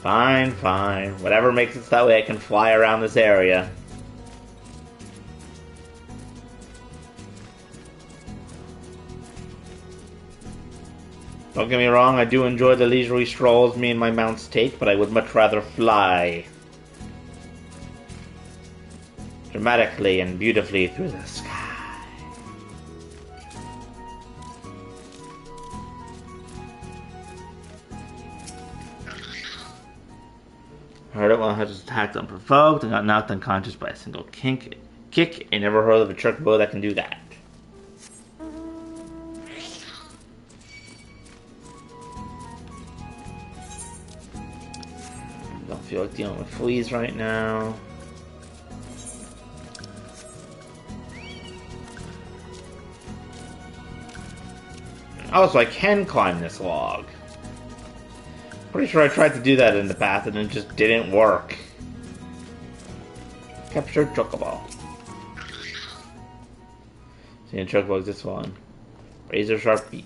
Fine, fine. Whatever makes it so that way I can fly around this area. Don't get me wrong, I do enjoy the leisurely strolls me and my mounts take, but I would much rather fly. Dramatically and beautifully through the sky. I heard it when I was attacked unprovoked and got knocked unconscious by a single kick. I never heard of a chocobo that can do that. Don't feel like dealing with fleas right now. Oh, so I can climb this log. Pretty sure I tried to do that in the past and it just didn't work. Capture chocobo. See, the chocobo is this one. Razor sharp beak.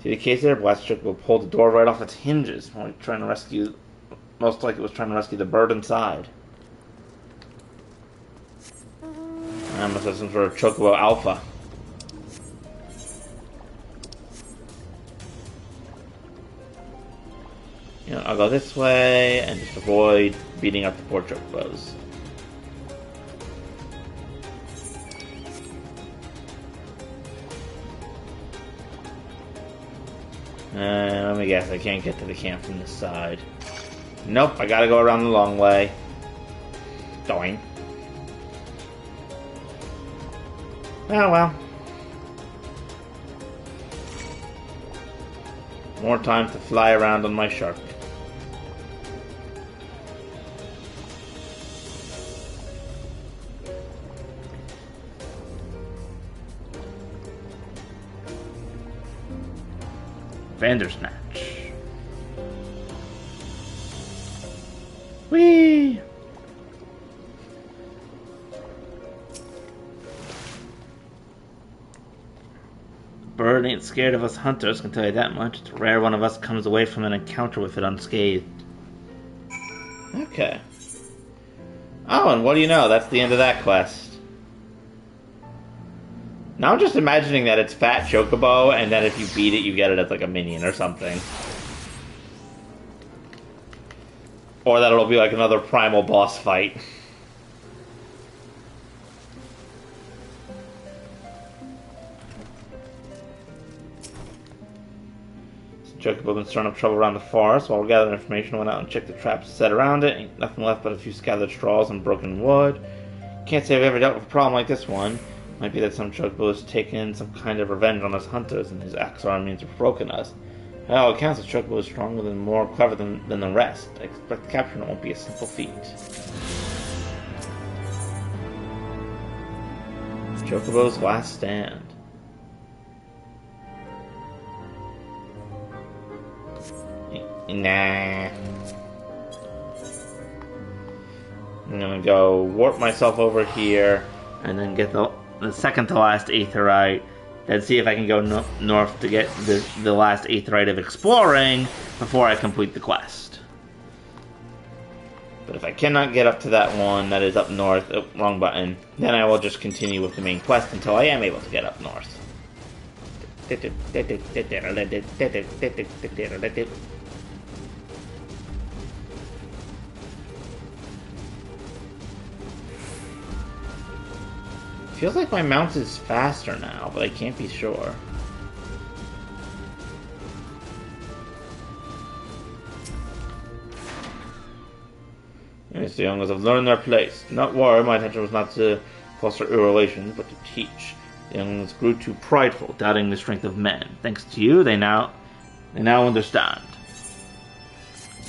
See the case there? Blast chocobo pulled the door right off its hinges. Most like it was trying to rescue the bird inside. I must have some sort of chocobo alpha. You know, I'll go this way and just avoid beating up the poor chocobos. Let me guess, I can't get to the camp from this side. Nope, I gotta go around the long way. Doing. Oh well. More time to fly around on my shark. Vandersnatch. Whee! bird ain't scared of us hunters, can tell you that much. It's rare one of us comes away from an encounter with it unscathed. Okay. Oh, and what do you know? That's the end of that quest. Now I'm just imagining that it's Fat Chocobo, and that if you beat it, you get it as like a minion or something. Or that it'll be like another primal boss fight. Chocobo been stirring up trouble around the forest. While we gathered information, I went out and checked the traps set around it. Ain't nothing left but a few scattered straws and broken wood. Can't say I've ever dealt with a problem like this one. Might be that some Chocobo has taken some kind of revenge on us hunters, and his axe arm means have broken us. By all accounts, the Chocobo is stronger and more clever than the rest. I expect capturing it won't be a simple feat. Chocobo's last stand. Nah. I'm gonna go warp myself over here, and then get the second to last aetherite. Then see if I can go north to get the last aetherite of exploring before I complete the quest. But if I cannot get up to that one that is up north, oh, wrong button, then I will just continue with the main quest until I am able to get up north. Feels like my mount is faster now, but I can't be sure. Yes, the youngers have learned their place. Do not worry, my intention was not to foster ill relations, but to teach. The youngers grew too prideful, doubting the strength of men. Thanks to you, they now understand.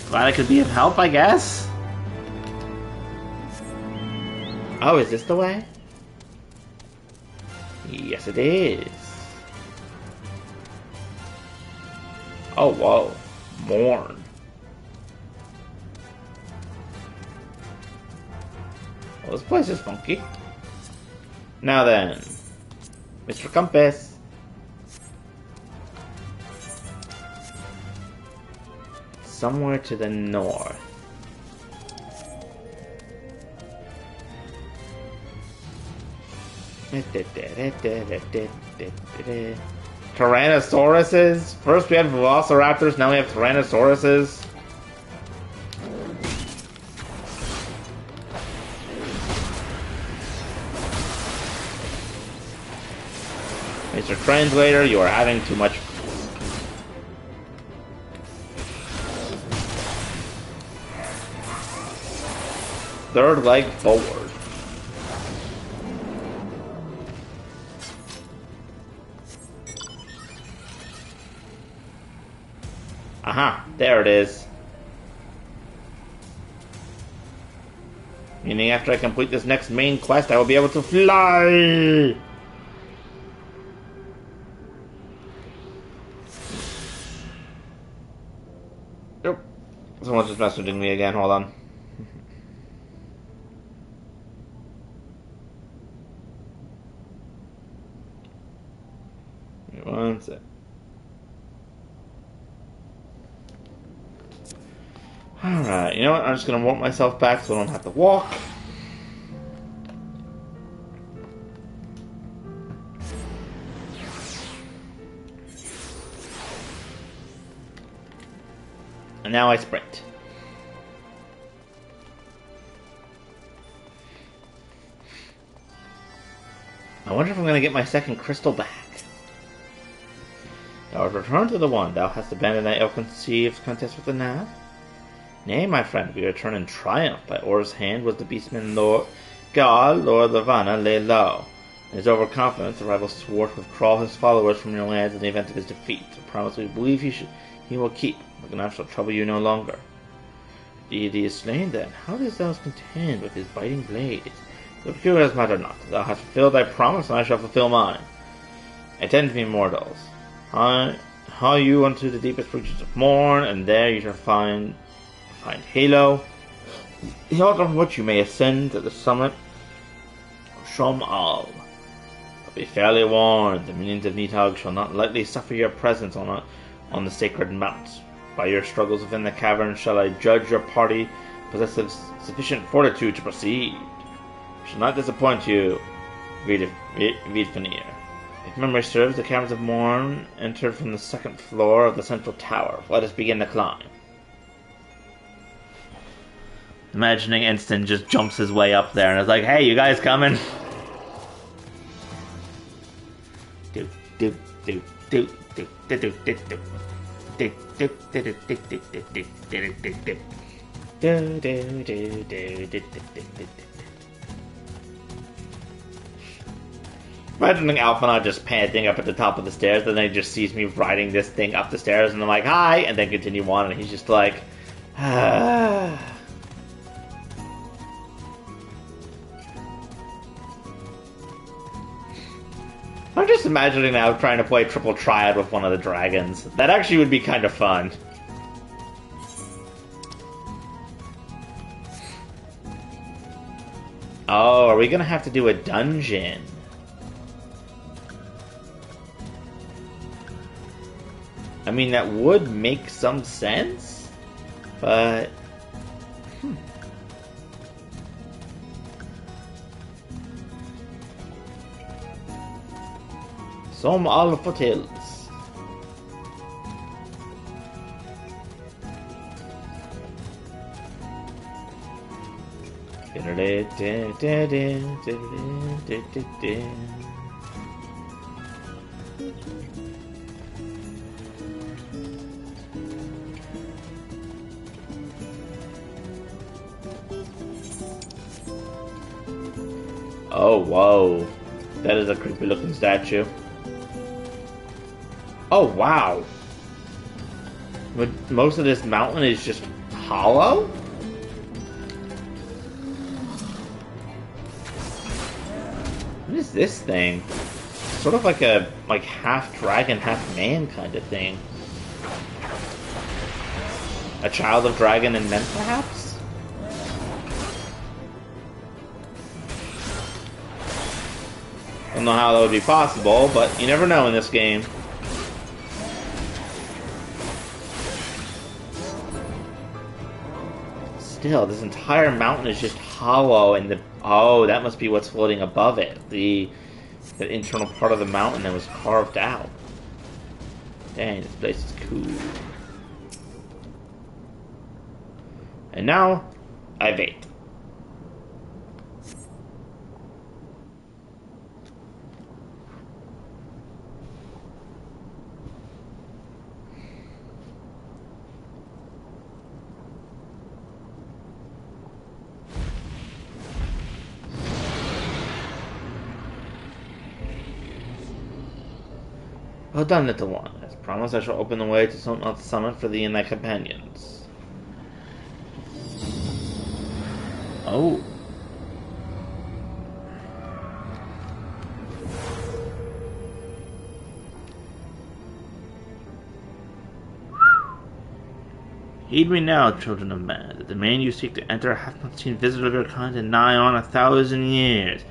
Glad I could be of help, I guess? Oh, is this the way? Yes, it is. Oh, whoa. Morn. Well, this place is funky. Now then, Mr. Compass. Somewhere to the north. Tyrannosauruses? First we had velociraptors, now we have tyrannosauruses. Mr. Translator, you are having too much. Third leg forward. Aha, there it is. Meaning after I complete this next main quest, I will be able to fly! Nope. Someone's just messaging me again, hold on. Wait one sec. Alright, you know what? I'm just gonna warp myself back so I don't have to walk. And now I sprint. I wonder if I'm gonna get my second crystal back. Thou art returned to the one. Thou hast abandoned thy ill-conceived contest with the Nav? Nay, my friend, we return in triumph. By Or's hand was the beastman Lord God, Lord Ravana, lay low. In his overconfidence, the rival swore to withdraw his followers from your lands in the event of his defeat. A promise we believe he will keep. The Ganache shall trouble you no longer. The deity is slain, then. How dost thou contend with his biting blades? The curious matter not. Thou hast fulfilled thy promise, and I shall fulfill mine. Attend to me, mortals. Haul you unto the deepest reaches of morn, and there you shall find Halo, the altar from which you may ascend to the summit of Shomal. Be fairly warned, the minions of Nidhogg shall not lightly suffer your presence on the sacred mount. By your struggles within the cavern shall I judge your party possesses sufficient fortitude to proceed. I shall not disappoint you, Vidfanir. If memory serves, the caverns of Morn entered from the second floor of the central tower. Let us begin the climb. Imagining Instant just jumps his way up there and is like, hey, you guys coming? Imagining Alphinaud just panting up at the top of the stairs, and then he just sees me riding this thing up the stairs, and I'm like, hi, and then continue on, and he's just like, ah. I'm just imagining now trying to play Triple Triad with one of the dragons. That actually would be kind of fun. Oh, are we gonna have to do a dungeon? I mean, that would make some sense, but... Some all foothills. Oh, whoa. That is a creepy looking statue. Oh, wow. But most of this mountain is just hollow? What is this thing? Sort of like a half dragon, half man kind of thing. A child of dragon and men, perhaps? I don't know how that would be possible, but you never know in this game. Still, this entire mountain is just hollow, and oh, that must be what's floating above it. The internal part of the mountain that was carved out. Dang, this place is cool. And now, I wait. Well done, little one. As promised, I shall open the way to the summit for thee and thy companions. Oh. Heed me now, children of men, that the man you seek to enter hath not seen visitor of your kind in nigh on 1,000 years.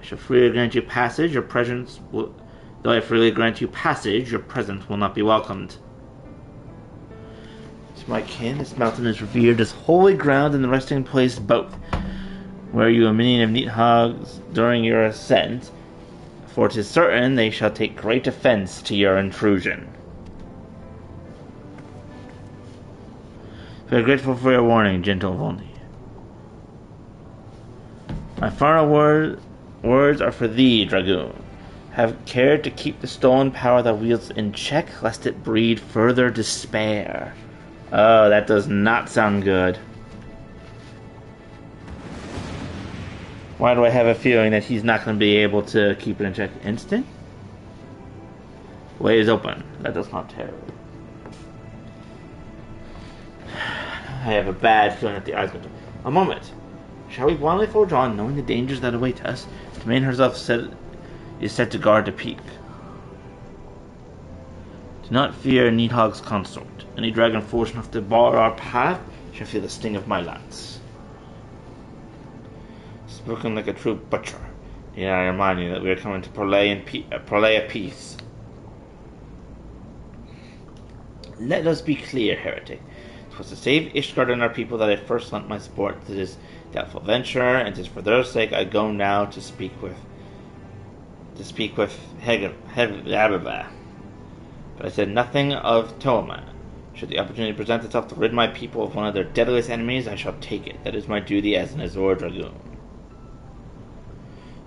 I shall freely grant you passage, your presence will... Though I freely grant you passage, your presence will not be welcomed. To my kin, this mountain is revered as holy ground and the resting place both. Were you a minion of Nidhogg's during your ascent, for 'tis certain they shall take great offense to your intrusion. We are grateful for your warning, gentle Volney. My final words are for thee, dragoon. Have care to keep the stolen power thou wields in check, lest it breed further despair. Oh, that does not sound good. Why do I have a feeling that he's not going to be able to keep it in check? Instant? Way is open. That does not terror. I have a bad feeling that the eyes going to... A moment. Shall we blindly forge on, knowing the dangers that await us? The man herself is set to guard the peak. Do not fear Nidhogg's consort. Any dragon foolish enough to bar our path shall feel the sting of my lance. Spoken like a true butcher. Yeah, I remind you that we are coming to prolay a peace. Let us be clear, heretic. 'Twas to save Ishgard and our people that I first lent my support to this doubtful venture, and 'tis for their sake I go now to speak with Hegabah. But I said nothing of Toma. Should the opportunity present itself to rid my people of one of their deadliest enemies, I shall take it. That is my duty as an Azor dragoon.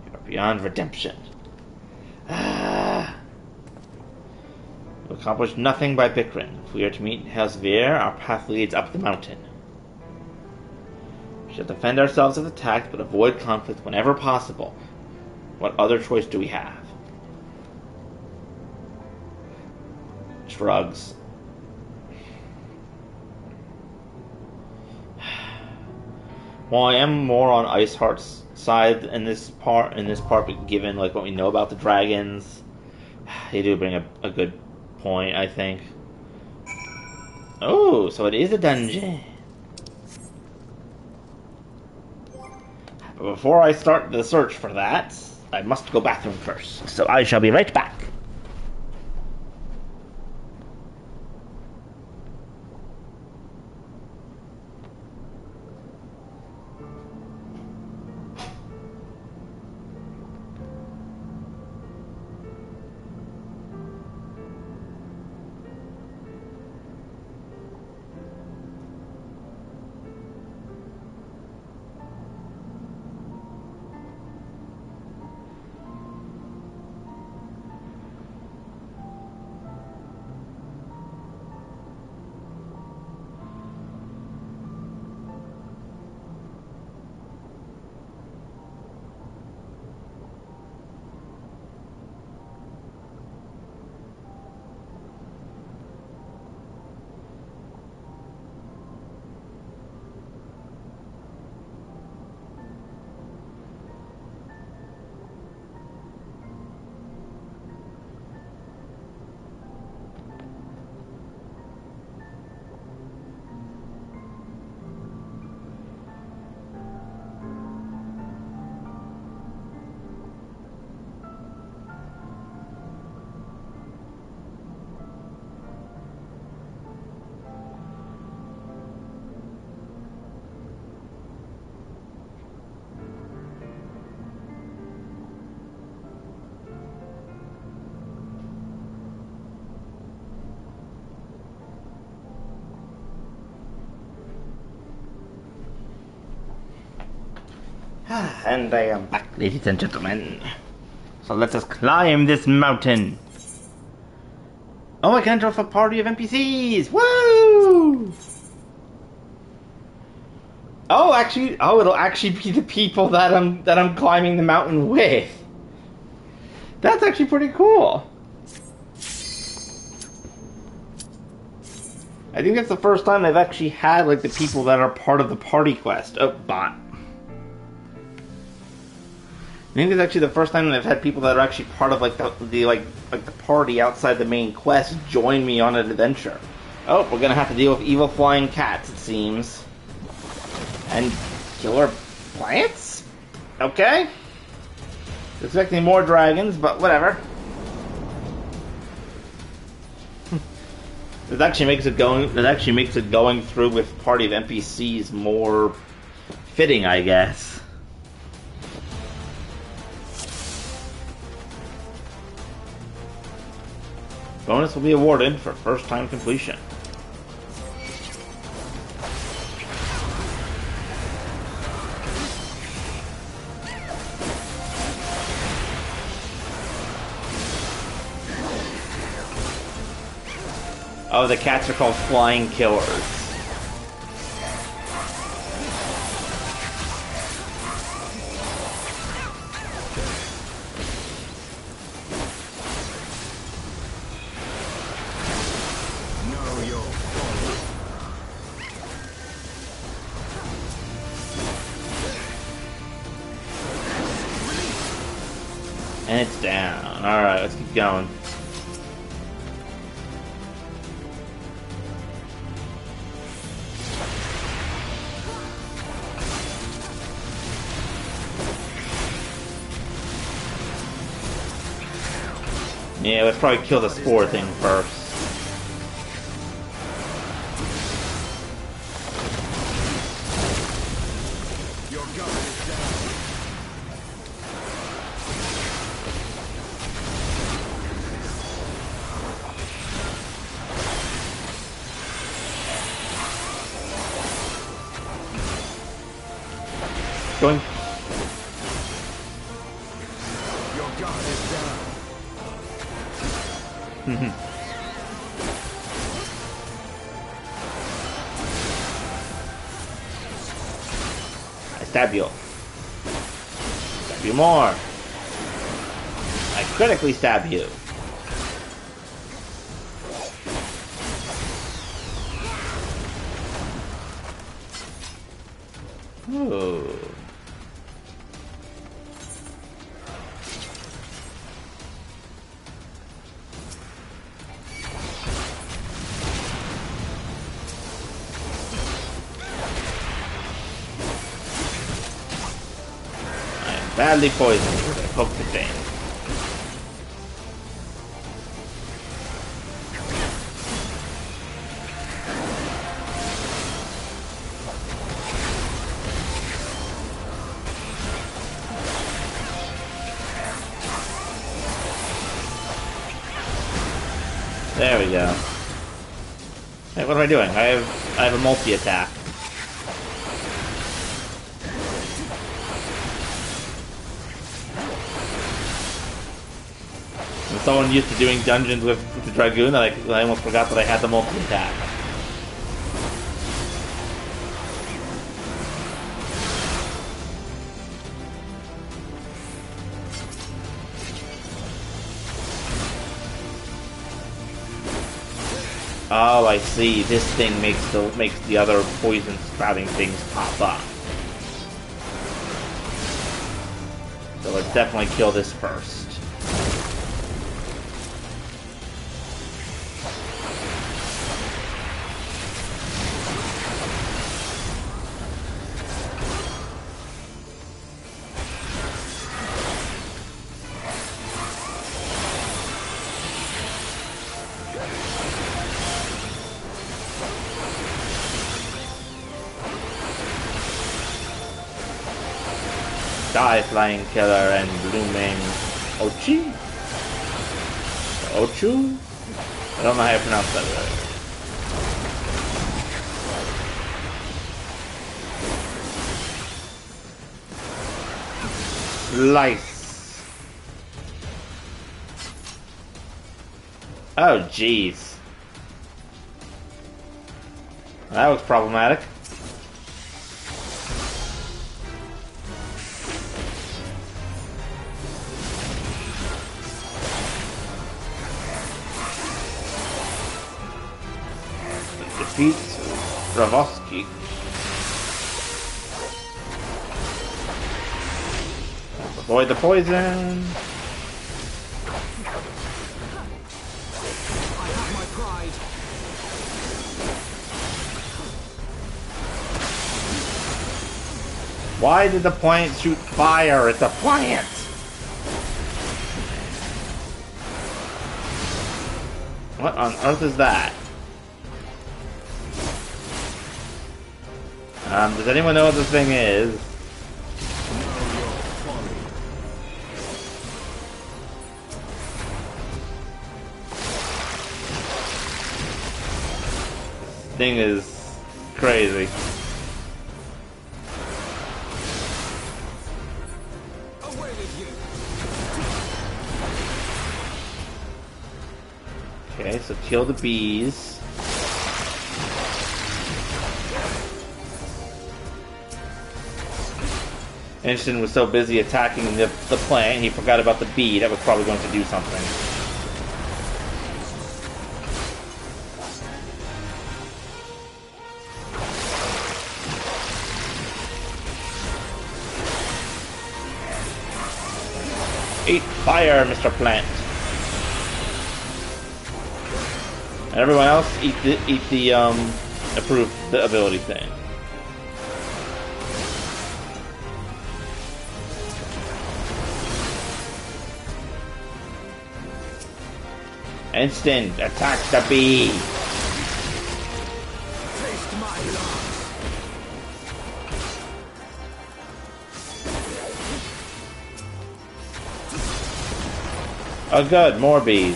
You are beyond redemption. We accomplish nothing by bickering. If we are to meet Helsvir, our path leads up the mountain. We shall defend ourselves if attacked, but avoid conflict whenever possible. What other choice do we have? Shrugs. While I am more on Iceheart's side in this part, but given like what we know about the dragons, they do bring a good point, I think. Oh, so it is a dungeon. But before I start the search for that, I must go bathroom first. So I shall be right back. And I am back, ladies and gentlemen. So let us climb this mountain. Oh, I can enter with a party of NPCs! Woo! Oh, actually, it'll actually be the people that I'm climbing the mountain with. That's actually pretty cool. I think that's the first time they've actually had like the people that are part of the party quest. Oh, bot. I think it's actually the first time they've had people that are actually part of like the party outside the main quest join me on an adventure. Oh, we're gonna have to deal with evil flying cats, it seems, and killer plants. Okay, expecting more dragons, but whatever. It actually makes it going through with party of NPCs more fitting, I guess. Bonus will be awarded for first time completion. Oh, the cats are called flying killers. And it's down. Alright, let's keep going. Yeah, let's probably kill the spore thing first. Your guard is down. Going. Your guard is down. I stab you. Stab you more. I critically stab you. Ooh. Badly poisoned. I poked the thing. There we go. Hey, what am I doing? I have a multi-attack. I'm so used to doing dungeons with the dragoon that I almost forgot that I had the multi-attack. Oh, I see. This thing makes the other poison sprouting things pop up. So let's definitely kill this first. Die, flying killer and blooming Ochi? Ochu? I don't know how to pronounce that word. Slice. Oh, jeez. That was problematic. Defeats Ravosky. Avoid the poison. I have my pride. Why did the plant shoot fire at the plant? What on earth is that? Does anyone know what this thing is? This thing is crazy. Away with you. Okay, so kill the bees. Inston was so busy attacking the plant, he forgot about the bee that was probably going to do something. Eat fire, Mr. Plant. And everyone else, eat the approved the ability thing. Instant attack the bee. Taste my love. Oh good, more bees.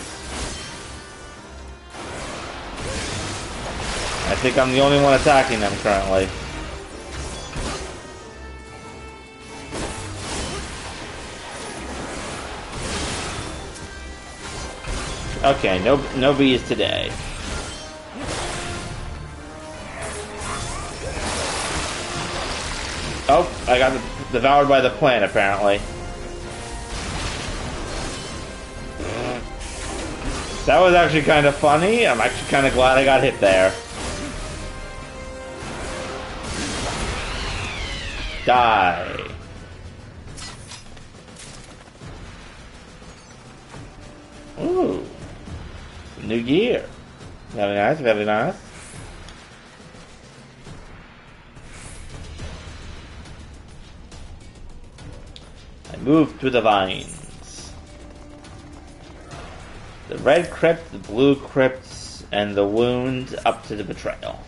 I think I'm the only one attacking them currently. Okay, no bees today. Oh, I got devoured by the plant apparently. That was actually kind of funny. I'm actually kind of glad I got hit there. Die. Ooh. New gear. Very nice, very nice. I move through the vines. The red crypt, the blue crypts, and the wound up to the betrayal.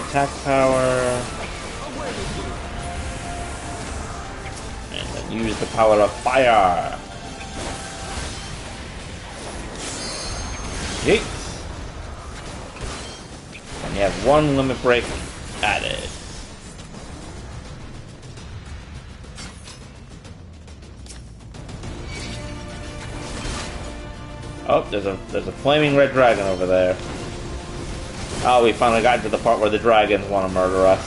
Attack power. And then use the power of fire. Yeet. And you have one limit break added. Oh, there's a flaming red dragon over there. Oh, we finally got to the part where the dragons want to murder us.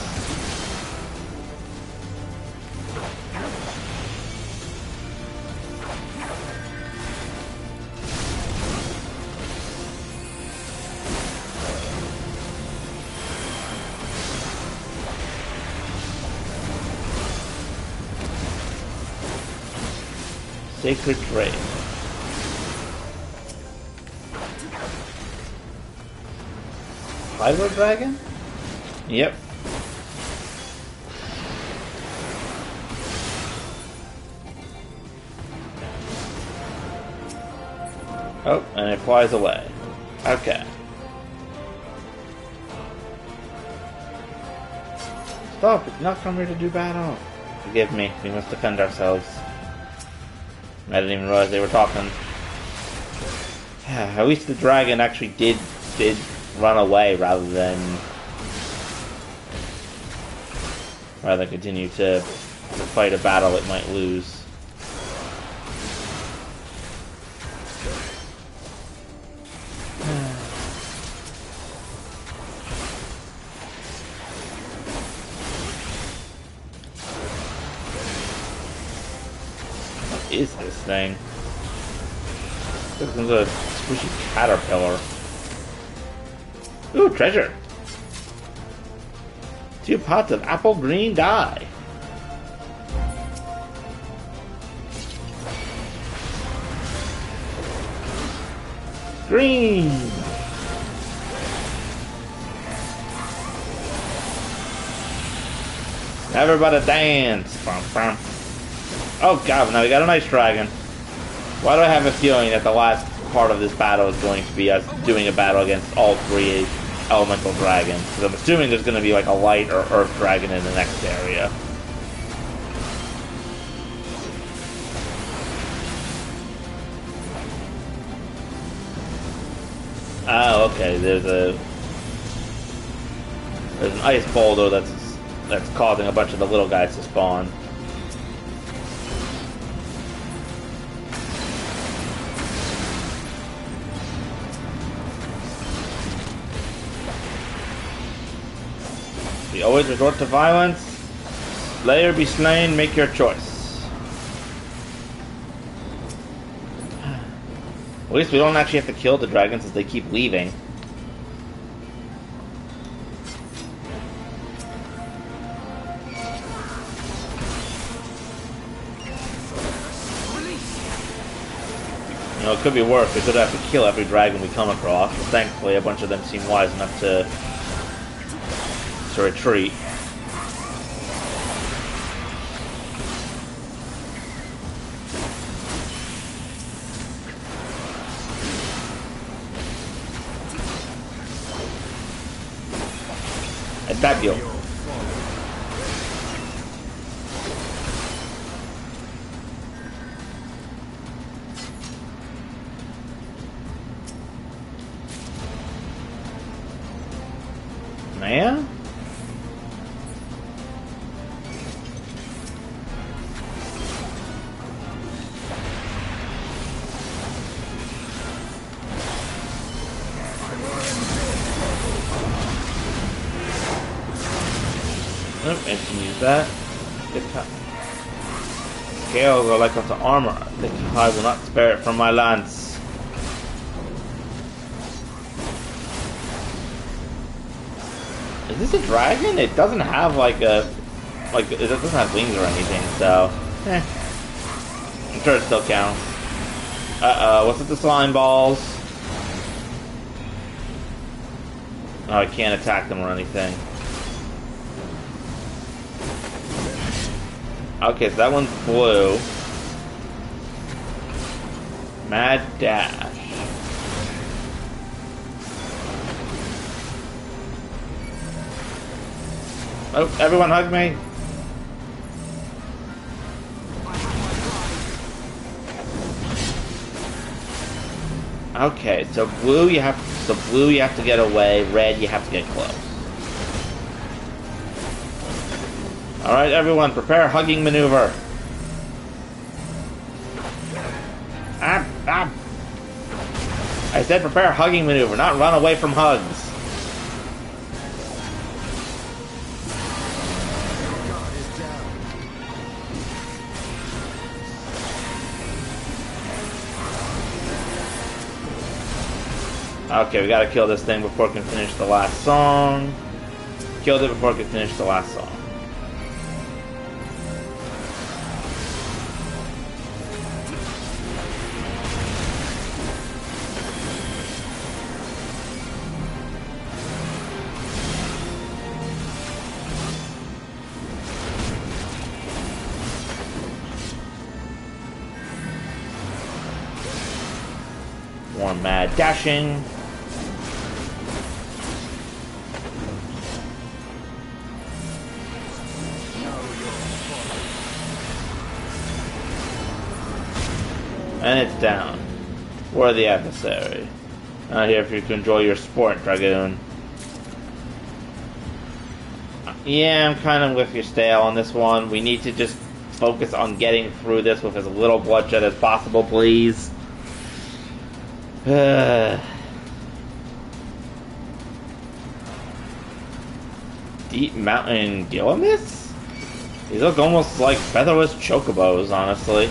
Sacred Trade. Fiber dragon? Yep. Oh, and it flies away. Okay. Stop, it's not come here to do battle. Forgive me, we must defend ourselves. I didn't even realize they were talking. At least the dragon actually did run away rather than continue to fight a battle it might lose. What is this thing? This is a squishy caterpillar. Ooh, treasure! 2 pots of apple green dye. Green! Everybody dance! Oh god, now we got a nice dragon. Why do I have a feeling that the last part of this battle is going to be us doing a battle against all 3 elemental dragons? Because I'm assuming there's going to be like a light or earth dragon in the next area. Oh, okay. There's an ice boulder that's causing a bunch of the little guys to spawn. We always resort to violence. Slay or be slain, make your choice. At least we don't actually have to kill the dragons as they keep leaving. Well, it could be worse. We could have to kill every dragon we come across. But thankfully, a bunch of them seem wise enough to retreat. I stab you. Man? Oh, I can use that. Scales are like onto armor. I will not spare it from my lance. Is this a dragon? It doesn't have it doesn't have wings or anything, so I'm sure it still counts. What's with the slime balls? Oh, I can't attack them or anything. Okay, so that one's blue. Mad dash. Oh, everyone hug me. Okay, so blue you have to get away, red you have to get close. Alright everyone, prepare a hugging maneuver. I said prepare a hugging maneuver, not run away from hugs. Okay, we gotta kill this thing before it can finish the last song. Killed it before it can finish the last song. More mad dashing. And it's down. Worthy adversary. Not here for you to enjoy your sport, dragoon. Yeah, I'm kind of with your stale on this one. We need to just focus on getting through this with as little bloodshed as possible, please. Deep Mountain Gillimus? These look almost like featherless chocobos, honestly.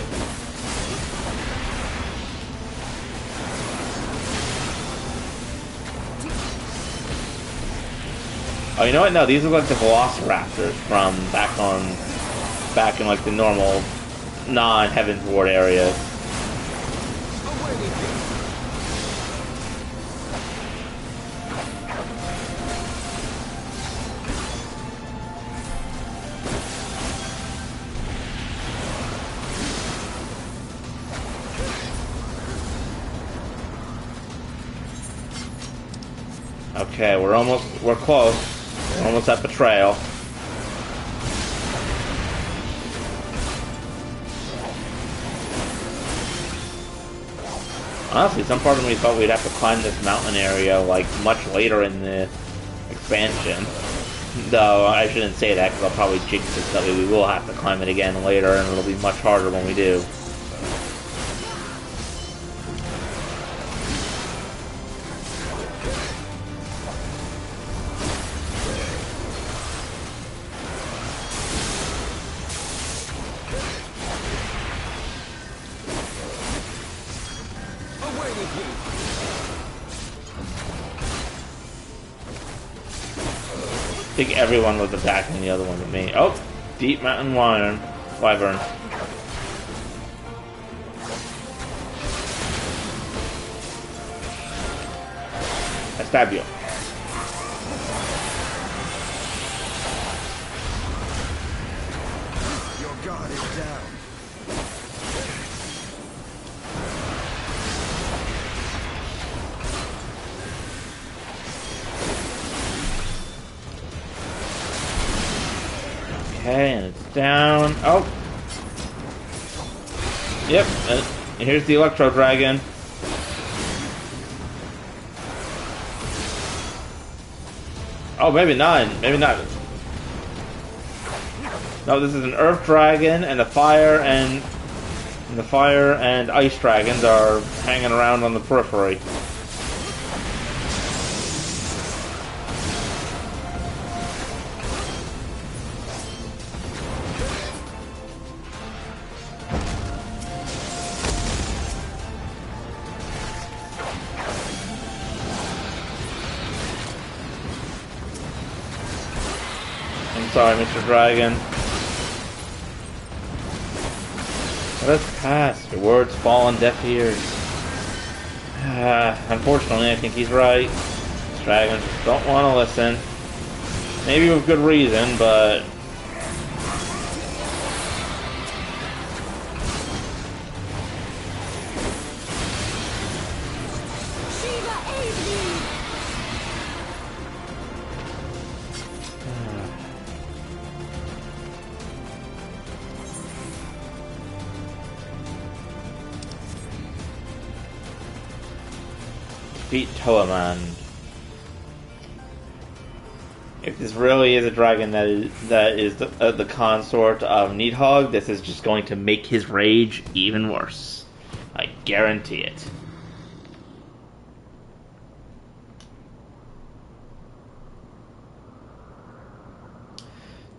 Oh, you know what? No, these look like the Velociraptors from back in like the normal non-Heaven's Ward areas. Okay, we're close. We're almost at Betrayal. Honestly, some part of me thought we'd have to climb this mountain area, like, much later in the expansion. Though, I shouldn't say that, because I'll probably jinx it, so we will have to climb it again later, and it'll be much harder when we do. I think everyone was attacking the other one with me. Oh! Deep Mountain Wyvern. stab you. Your guard is down. Okay, and it's down. Oh! Yep, and here's the Electro Dragon. Oh, maybe not. Maybe not. No, this is an Earth Dragon, and the Fire and Ice Dragons are hanging around on the periphery. I'm sorry, Mr. Dragon. Let us pass. Your words fall on deaf ears. Unfortunately, I think he's right. These dragons don't want to listen. Maybe with good reason, but... Beat Toaman. If this really is a dragon that is the consort of Needhog, this is just going to make his rage even worse. I guarantee it.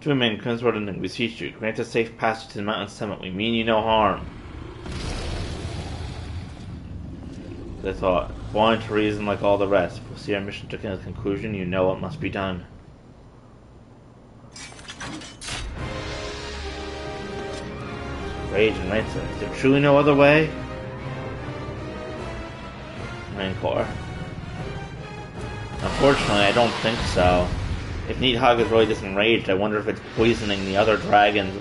To men, consort and we beseech you, grant us safe passage to the mountain summit. We mean you no harm. They thought, born to reason like all the rest. If we'll see our mission to a conclusion, you know what must be done. Rage and Rancor. Is there truly no other way? Rancor. Unfortunately, I don't think so. If Needhog is really this enraged, I wonder if it's poisoning the other dragons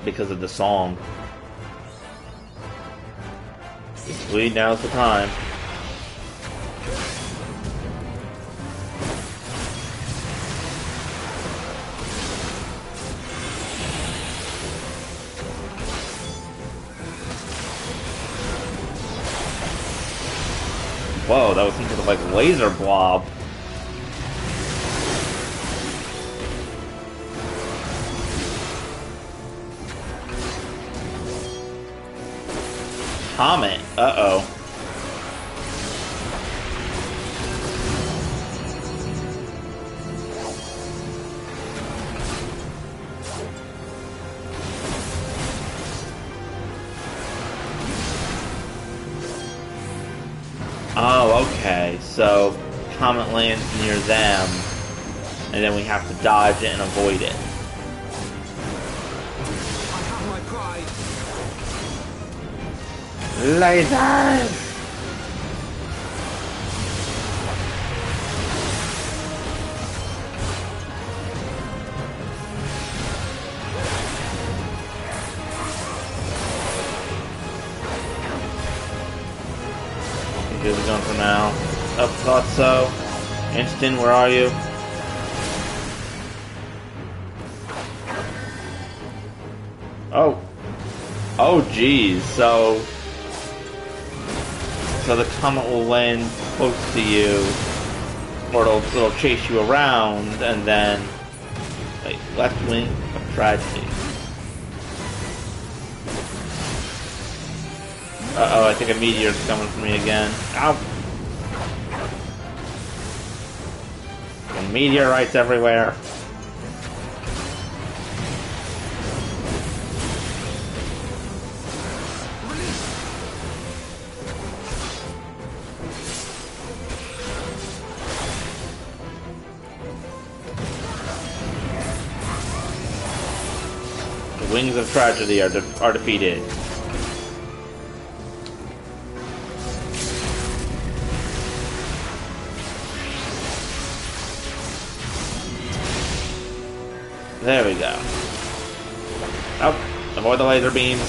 because of the song. Sweet, now's the time. Whoa, that was some sort of like laser blob. Comet. Uh-oh. Oh, okay. So, Comet lands near them, and then we have to dodge it and avoid it. I have my pride. Lasers! Here's the gun for now. Up, thought so. Instant, where are you? Oh. Oh, geez. So the comet will land close to you, or it'll chase you around, and then wait, left wing of tragedy. Uh-oh, I think a meteor's coming for me again. Ow! And meteorites everywhere. The wings of tragedy are defeated. There we go. Oh, avoid the laser beams.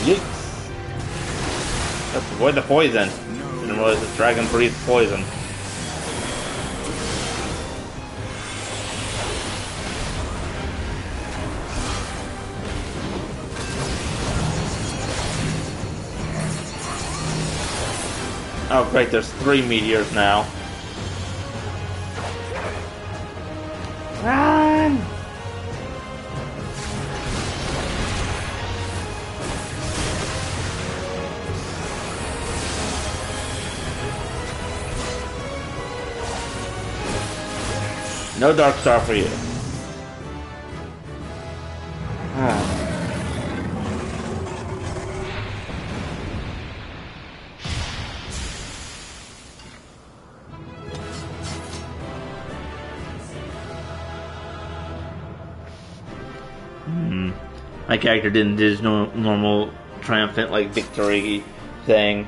Yeeks. Let's avoid the poison. Didn't realize this dragon breathes poison. Oh great, there's 3 meteors now. Run! No Dark Star for you. My character didn't do his normal triumphant like victory thing,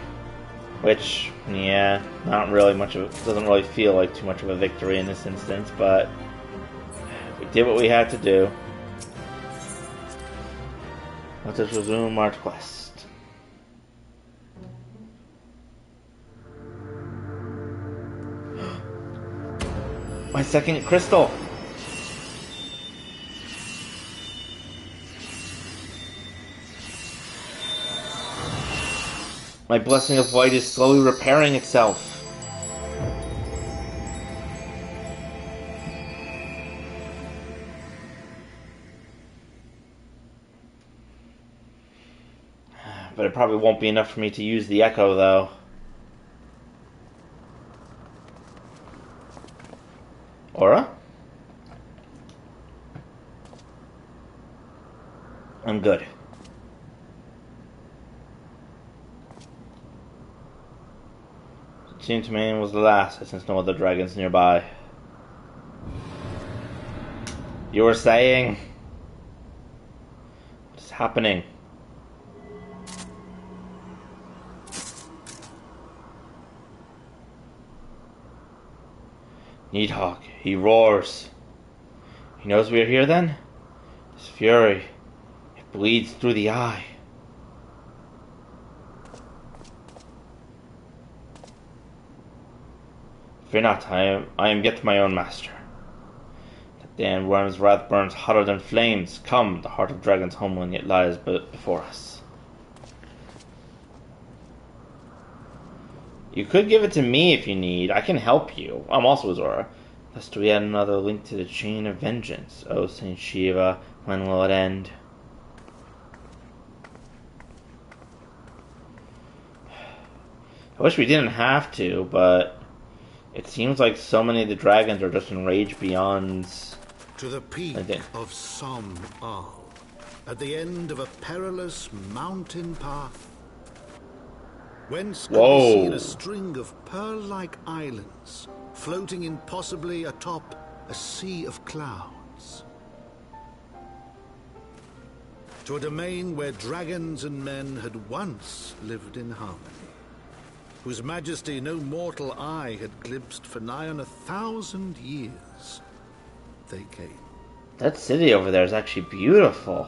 which yeah, not really much of doesn't really feel like too much of a victory in this instance, but we did what we had to do. Let us resume our quest. My second crystal. My blessing of light is slowly repairing itself. But it probably won't be enough for me to use the echo, though. Aura? I'm good. It seemed to me it was the last, since no other dragons nearby. You were saying? What is happening? Needhawk, he roars. He knows we are here then? His fury, it bleeds through the eye. Fear not, I am yet my own master. That damned worm's wrath burns hotter than flames. Come, the heart of Dragon's homeland yet lies before us. You could give it to me if you need. I can help you. I'm also Azora. Lest we add another link to the chain of vengeance. Oh, Saint Shiva, when will it end? I wish we didn't have to, but it seems like so many of the dragons are just enraged beyond... To the peak of Som Al, at the end of a perilous mountain path, whence can be seen a string of pearl-like islands floating impossibly atop a sea of clouds. To a domain where dragons and men had once lived in harmony, whose majesty no mortal eye had glimpsed for nigh on 1,000 years, they came. That city over there is actually beautiful.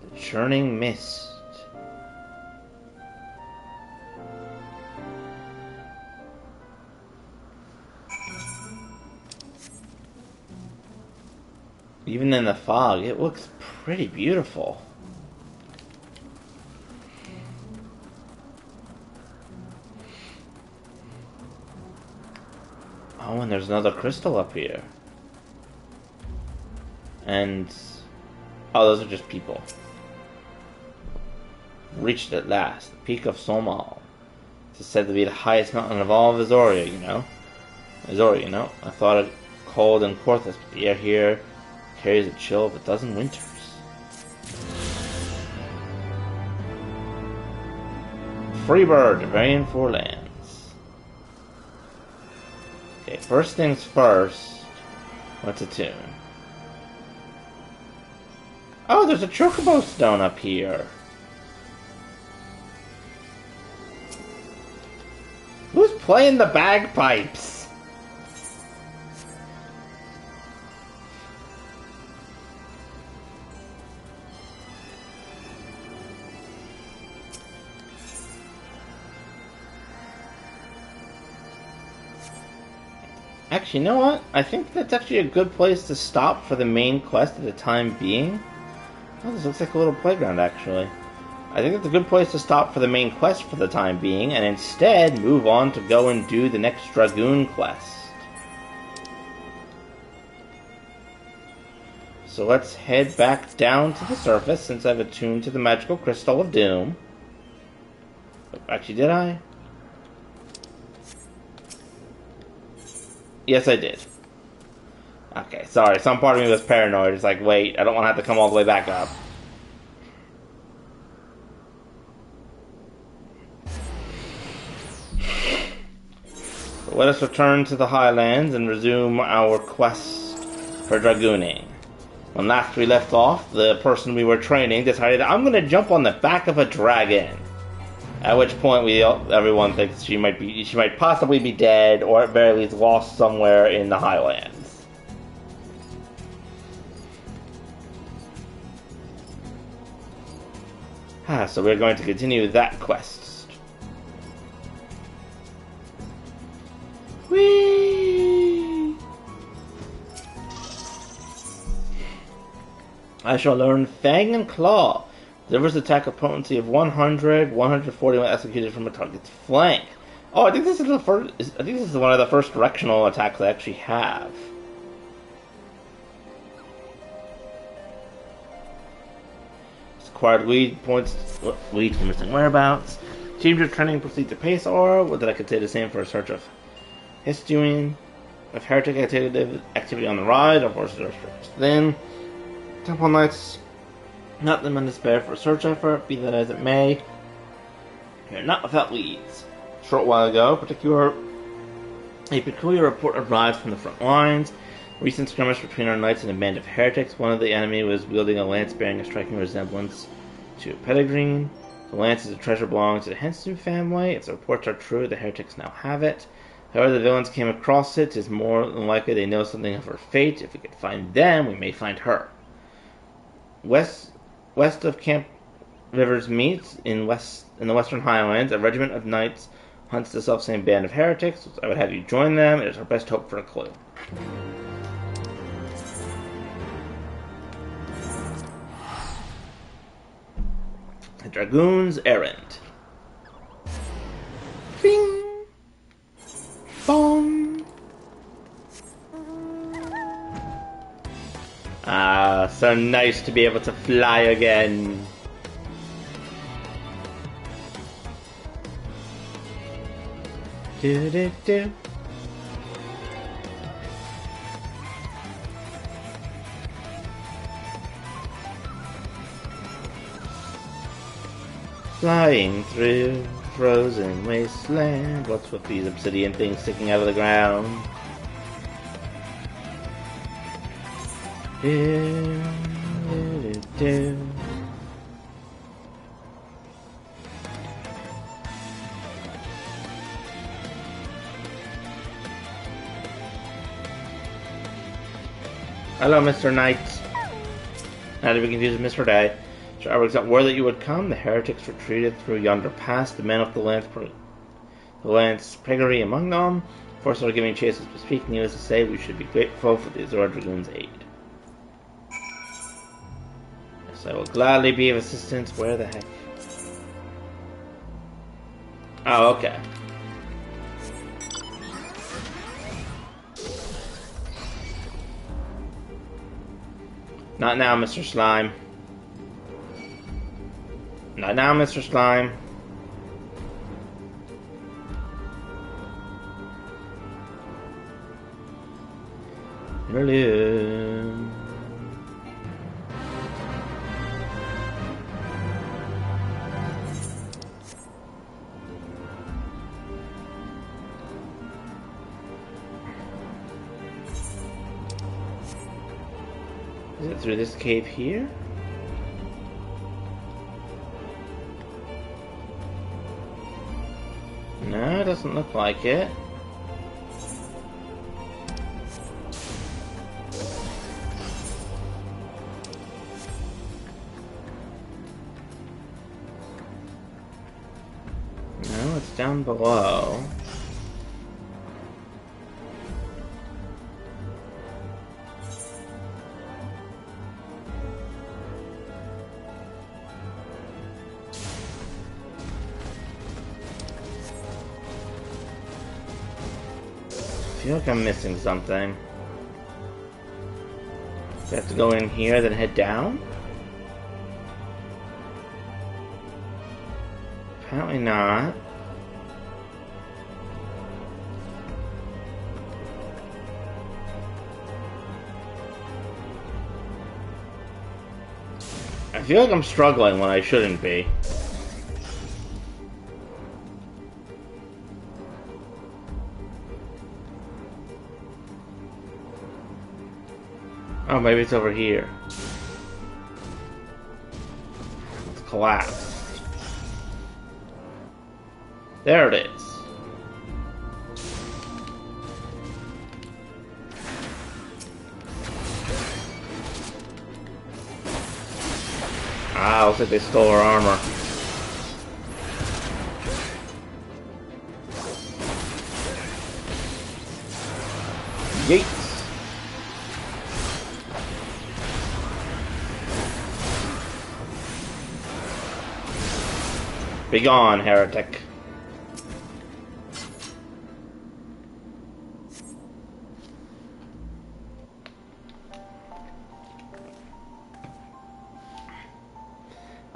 The churning mist. Even in the fog, it looks pretty beautiful. Oh, and there's another crystal up here. And... oh, those are just people. Reached it at last. The peak of Somal. It's said to be the highest mountain of all of Azoria, you know? I thought it cold and Korthus, but the air here carries a chill of 12 winters. Freebird, Varian Four Lands. Okay, first things first. What's a tune? Oh, there's a chocobo stone up here. Who's playing the bagpipes? Actually, you know what? I think that's actually a good place to stop for the main quest at the time being. Oh, this looks like a little playground, actually. I think it's a good place to stop for the main quest for the time being, and instead move on to go and do the next Dragoon quest. So let's head back down to the surface, since I've attuned to the magical crystal of doom. Actually, did I? Yes, I did. Okay, sorry. Some part of me was paranoid. It's like, wait, I don't want to have to come all the way back up. So let us return to the Highlands and resume our quest for dragooning. When last we left off, the person we were training decided, I'm going to jump on the back of a dragon. At which point, everyone thinks she might possibly be dead, or at very least lost somewhere in the Highlands. So we're going to continue that quest. Whee! I shall learn Fang and Claw. Delivers attack of potency of 100, 140 when executed from a target's flank. Oh, I think this is the first. I think this is one of the first directional attacks I actually have. Acquired leads from missing whereabouts. Teams of training proceed to Pace Aura. What did I could say the same for a search of Histuin. Of heretic activity on the rise, our forces are stretched thin. Temple Knights, not them in despair for a search effort, be that as it may. You're not without leads. A short while ago, a peculiar report arrived from the front lines. Recent skirmish between our knights and a band of heretics. One of the enemy was wielding a lance bearing a striking resemblance to a pedigree. The lance is a treasure belonging to the Henson family. If the reports are true, the heretics now have it. However, the villains came across it. It is more than likely they know something of her fate. If we could find them, we may find her. West of Camp Rivers meets in the Western Highlands, a regiment of knights hunts the selfsame band of heretics. I would have you join them. It is our best hope for a clue. The Dragoon's Errand. Bing! Bong! Ah, so nice to be able to fly again. Do-do-do. Flying through frozen wasteland. What's with these obsidian things sticking out of the ground? Do-do-do. Hello, Mr. Knight. Not to be confused with Mr. Day. Sir Albert got word that you would come. The heretics retreated through yonder pass. The men of the lance preggery among them. Forces are giving chase as we speak. Needless to say, we should be grateful for the Azor Dragoon's aid. Yes, I will gladly be of assistance. Where the heck? Oh, okay. Not now, Mr. Slime. Not now, Mr. Slime. Hello. Is it through this cave here? No, it doesn't look like it. No, it's down below. feel like I'm missing something. Do I have to go in here, then head down? Apparently not. I feel like I'm struggling when I shouldn't be. Oh, maybe it's over here. It's collapsed. There it is. Ah, looks like they stole our armor. Yeet! Begone, heretic.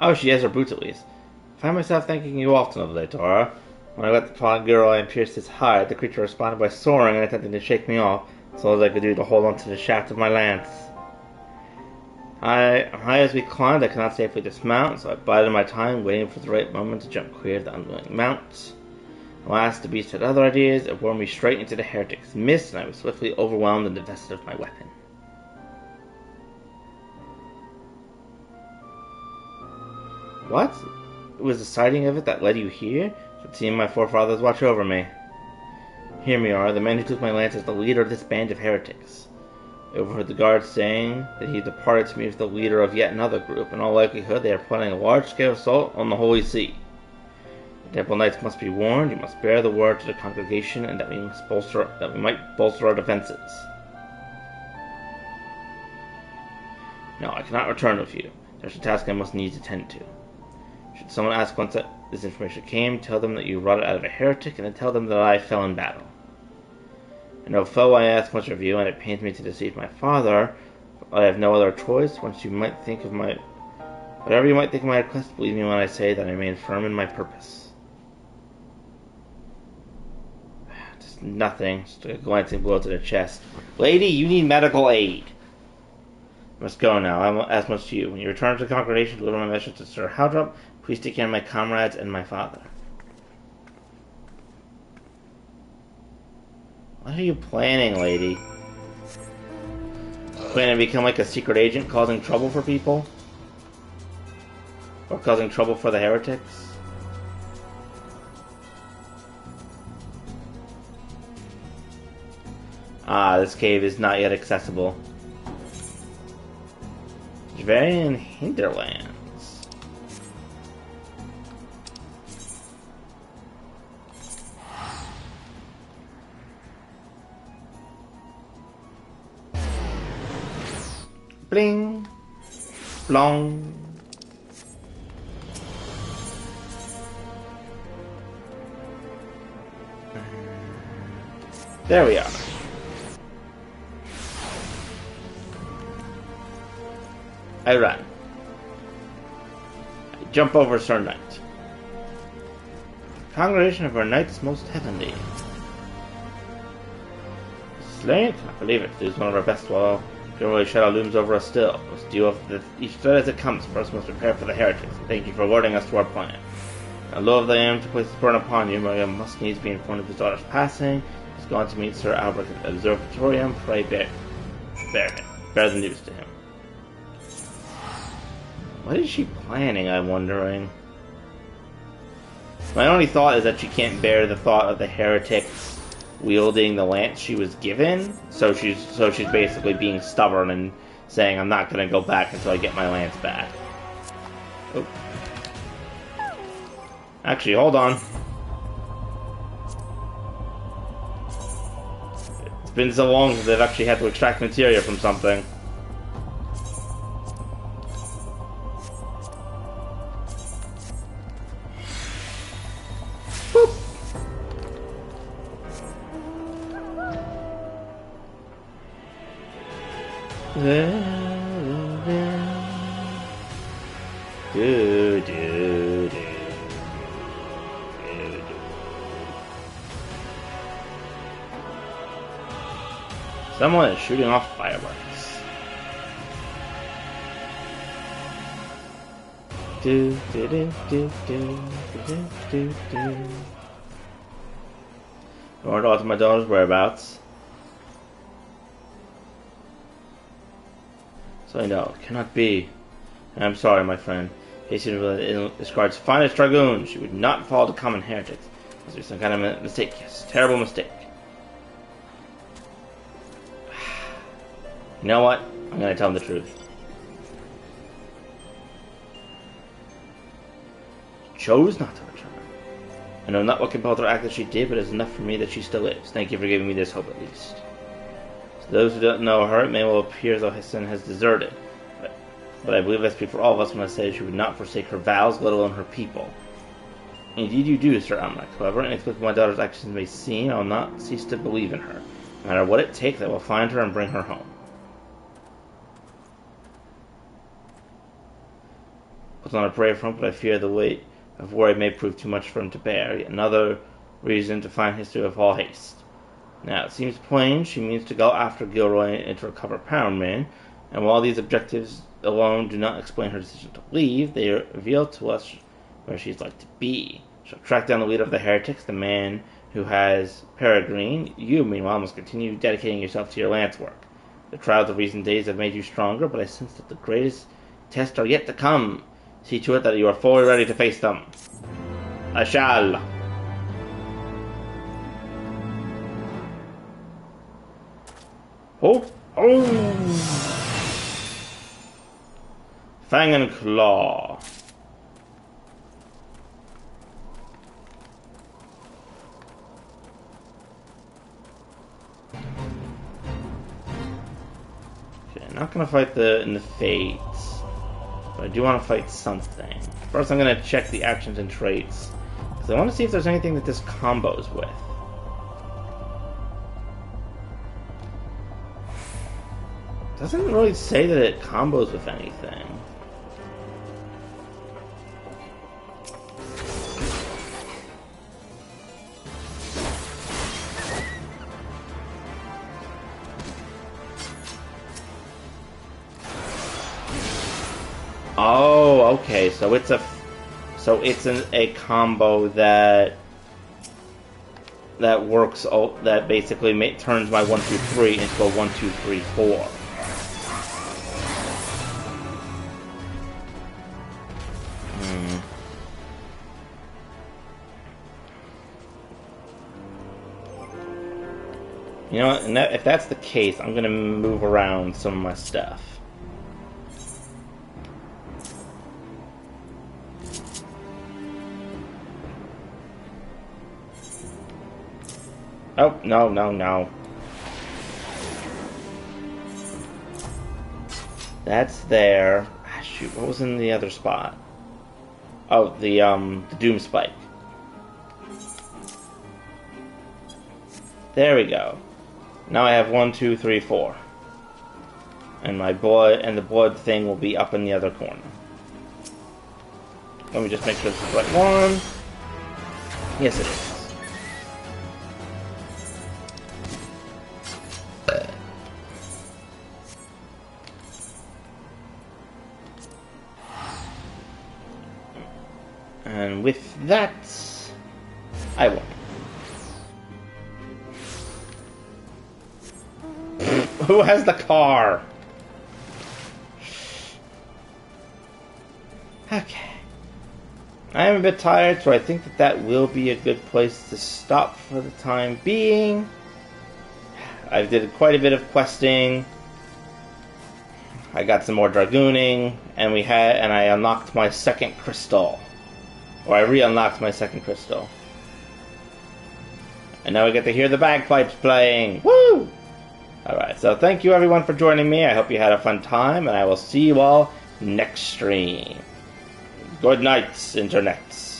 Oh, she has her boots at least. I find myself thanking you often of late, Tora. When I let the fallen girl and pierced his hide, the creature responded by soaring and attempting to shake me off, as all as I could do to hold onto the shaft of my lance. High as we climbed, I could not safely dismount, so I bided my time, waiting for the right moment to jump clear of the unwilling mount. Alas, the beast had other ideas. It bore me straight into the heretic's midst, and I was swiftly overwhelmed and divested of my weapon. What? It was the sighting of it that led you here? Should seem my forefathers watch over me. Here we are, the man who took my lance as the leader of this band of heretics. I overheard the guards saying that he departed to meet with the leader of yet another group. In all likelihood, they are planning a large-scale assault on the Holy See. The Temple Knights must be warned. You must bear the word to the congregation, and that we might bolster our defenses. No, I cannot return with you. There's a task I must needs attend to. Should someone ask whence this information came, tell them that you brought it out of a heretic, and then tell them that I fell in battle. And no foe I ask much of you, and it pains me to deceive my father, but I have no other choice. Whatever you might think of my request, believe me when I say that I remain firm in my purpose. Just nothing, just a glancing blow to the chest. Lady, you need medical aid. I must go now. I will ask much to you. When you return to the congregation, deliver my message to Sir Haldrup. Please take care of my comrades and my father. What are you planning, lady? Planning to become like a secret agent, causing trouble for people? Or causing trouble for the heretics? Ah, this cave is not yet accessible. Javarian Hinterlands. Bling. Blong. There we are. I run. I jump over Sir Knight. Congregation of our knights most heavenly. Slain? I cannot believe it. It is one of our best. Well, generally shadow looms over us still. We must deal with each threat as it comes. First, we must prepare for the heretics. Thank you for alerting us to our plan. Now, loath I am to place this burden upon you. Maria must needs be informed of his daughter's passing. He's gone to meet Sir Albert at the Observatorium. Pray bear the news to him. What is she planning, I'm wondering? My only thought is that she can't bear the thought of the heretics wielding the lance she was given, so she's basically being stubborn and saying, I'm not going to go back until I get my lance back. Oh. Actually, hold on. It's been so long that they've actually had to extract materia from something. Do, do, do. Someone is shooting off fireworks. Do, do, do, do, do, do, do, do. I wonder what's my daughter's whereabouts. So I know, it cannot be. And I'm sorry, my friend. Hasten is Guard's finest dragoon. She would not fall to common heretics. Must be some kind of mistake. Yes, terrible mistake. You know what? I'm gonna tell him the truth. She chose not to return. I know not what compelled her to act as she did, but it's enough for me that she still lives. Thank you for giving me this hope, at least. To those who don't know her, it may well appear as though Hasten has deserted. But I believe I speak for all of us when I say she would not forsake her vows, let alone her people. Indeed you do, Sir Amrak. However inexplicable my daughter's actions may seem, I will not cease to believe in her. No matter what it takes, I will find her and bring her home. Put on a brave front, but I fear the weight of worry may prove too much for him to bear. Yet another reason to find history with all haste. Now, it seems plain she means to go after Gilroy and to recover Poundman, and while these objectives alone do not explain her decision to leave, they reveal to us where she's like to be. She'll track down the leader of the heretics, the man who has Peregrine. You, meanwhile, must continue dedicating yourself to your lance work. The trials of recent days have made you stronger, but I sense that the greatest tests are yet to come. See to it that you are fully ready to face them. I shall. Oh! Fang and Claw. Okay, I'm not gonna fight in the Fates, but I do want to fight something. First, I'm gonna check the actions and traits because I want to see if there's anything that this combos with. Doesn't really say that it combos with anything. Oh, okay. So it's a combo that works. That basically turns my 1, 2, 3 into a 1, 2, 3, 4. You know what? If that's the case, I'm gonna move around some of my stuff. Oh, no. That's there. Ah, shoot, what was in the other spot? Oh, the Doom Spike. There we go. Now I have 1, 2, 3, 4. And the blood thing will be up in the other corner. Let me just make sure this is the right one. Yes, it is. And with that, I won. Who has the car? Okay. I am a bit tired, so I think that will be a good place to stop for the time being. I did quite a bit of questing. I got some more dragooning, and I unlocked my second crystal. Or I re-unlocked my second crystal. And now we get to hear the bagpipes playing. Woo! Alright, so thank you everyone for joining me. I hope you had a fun time, and I will see you all next stream. Good night, internets.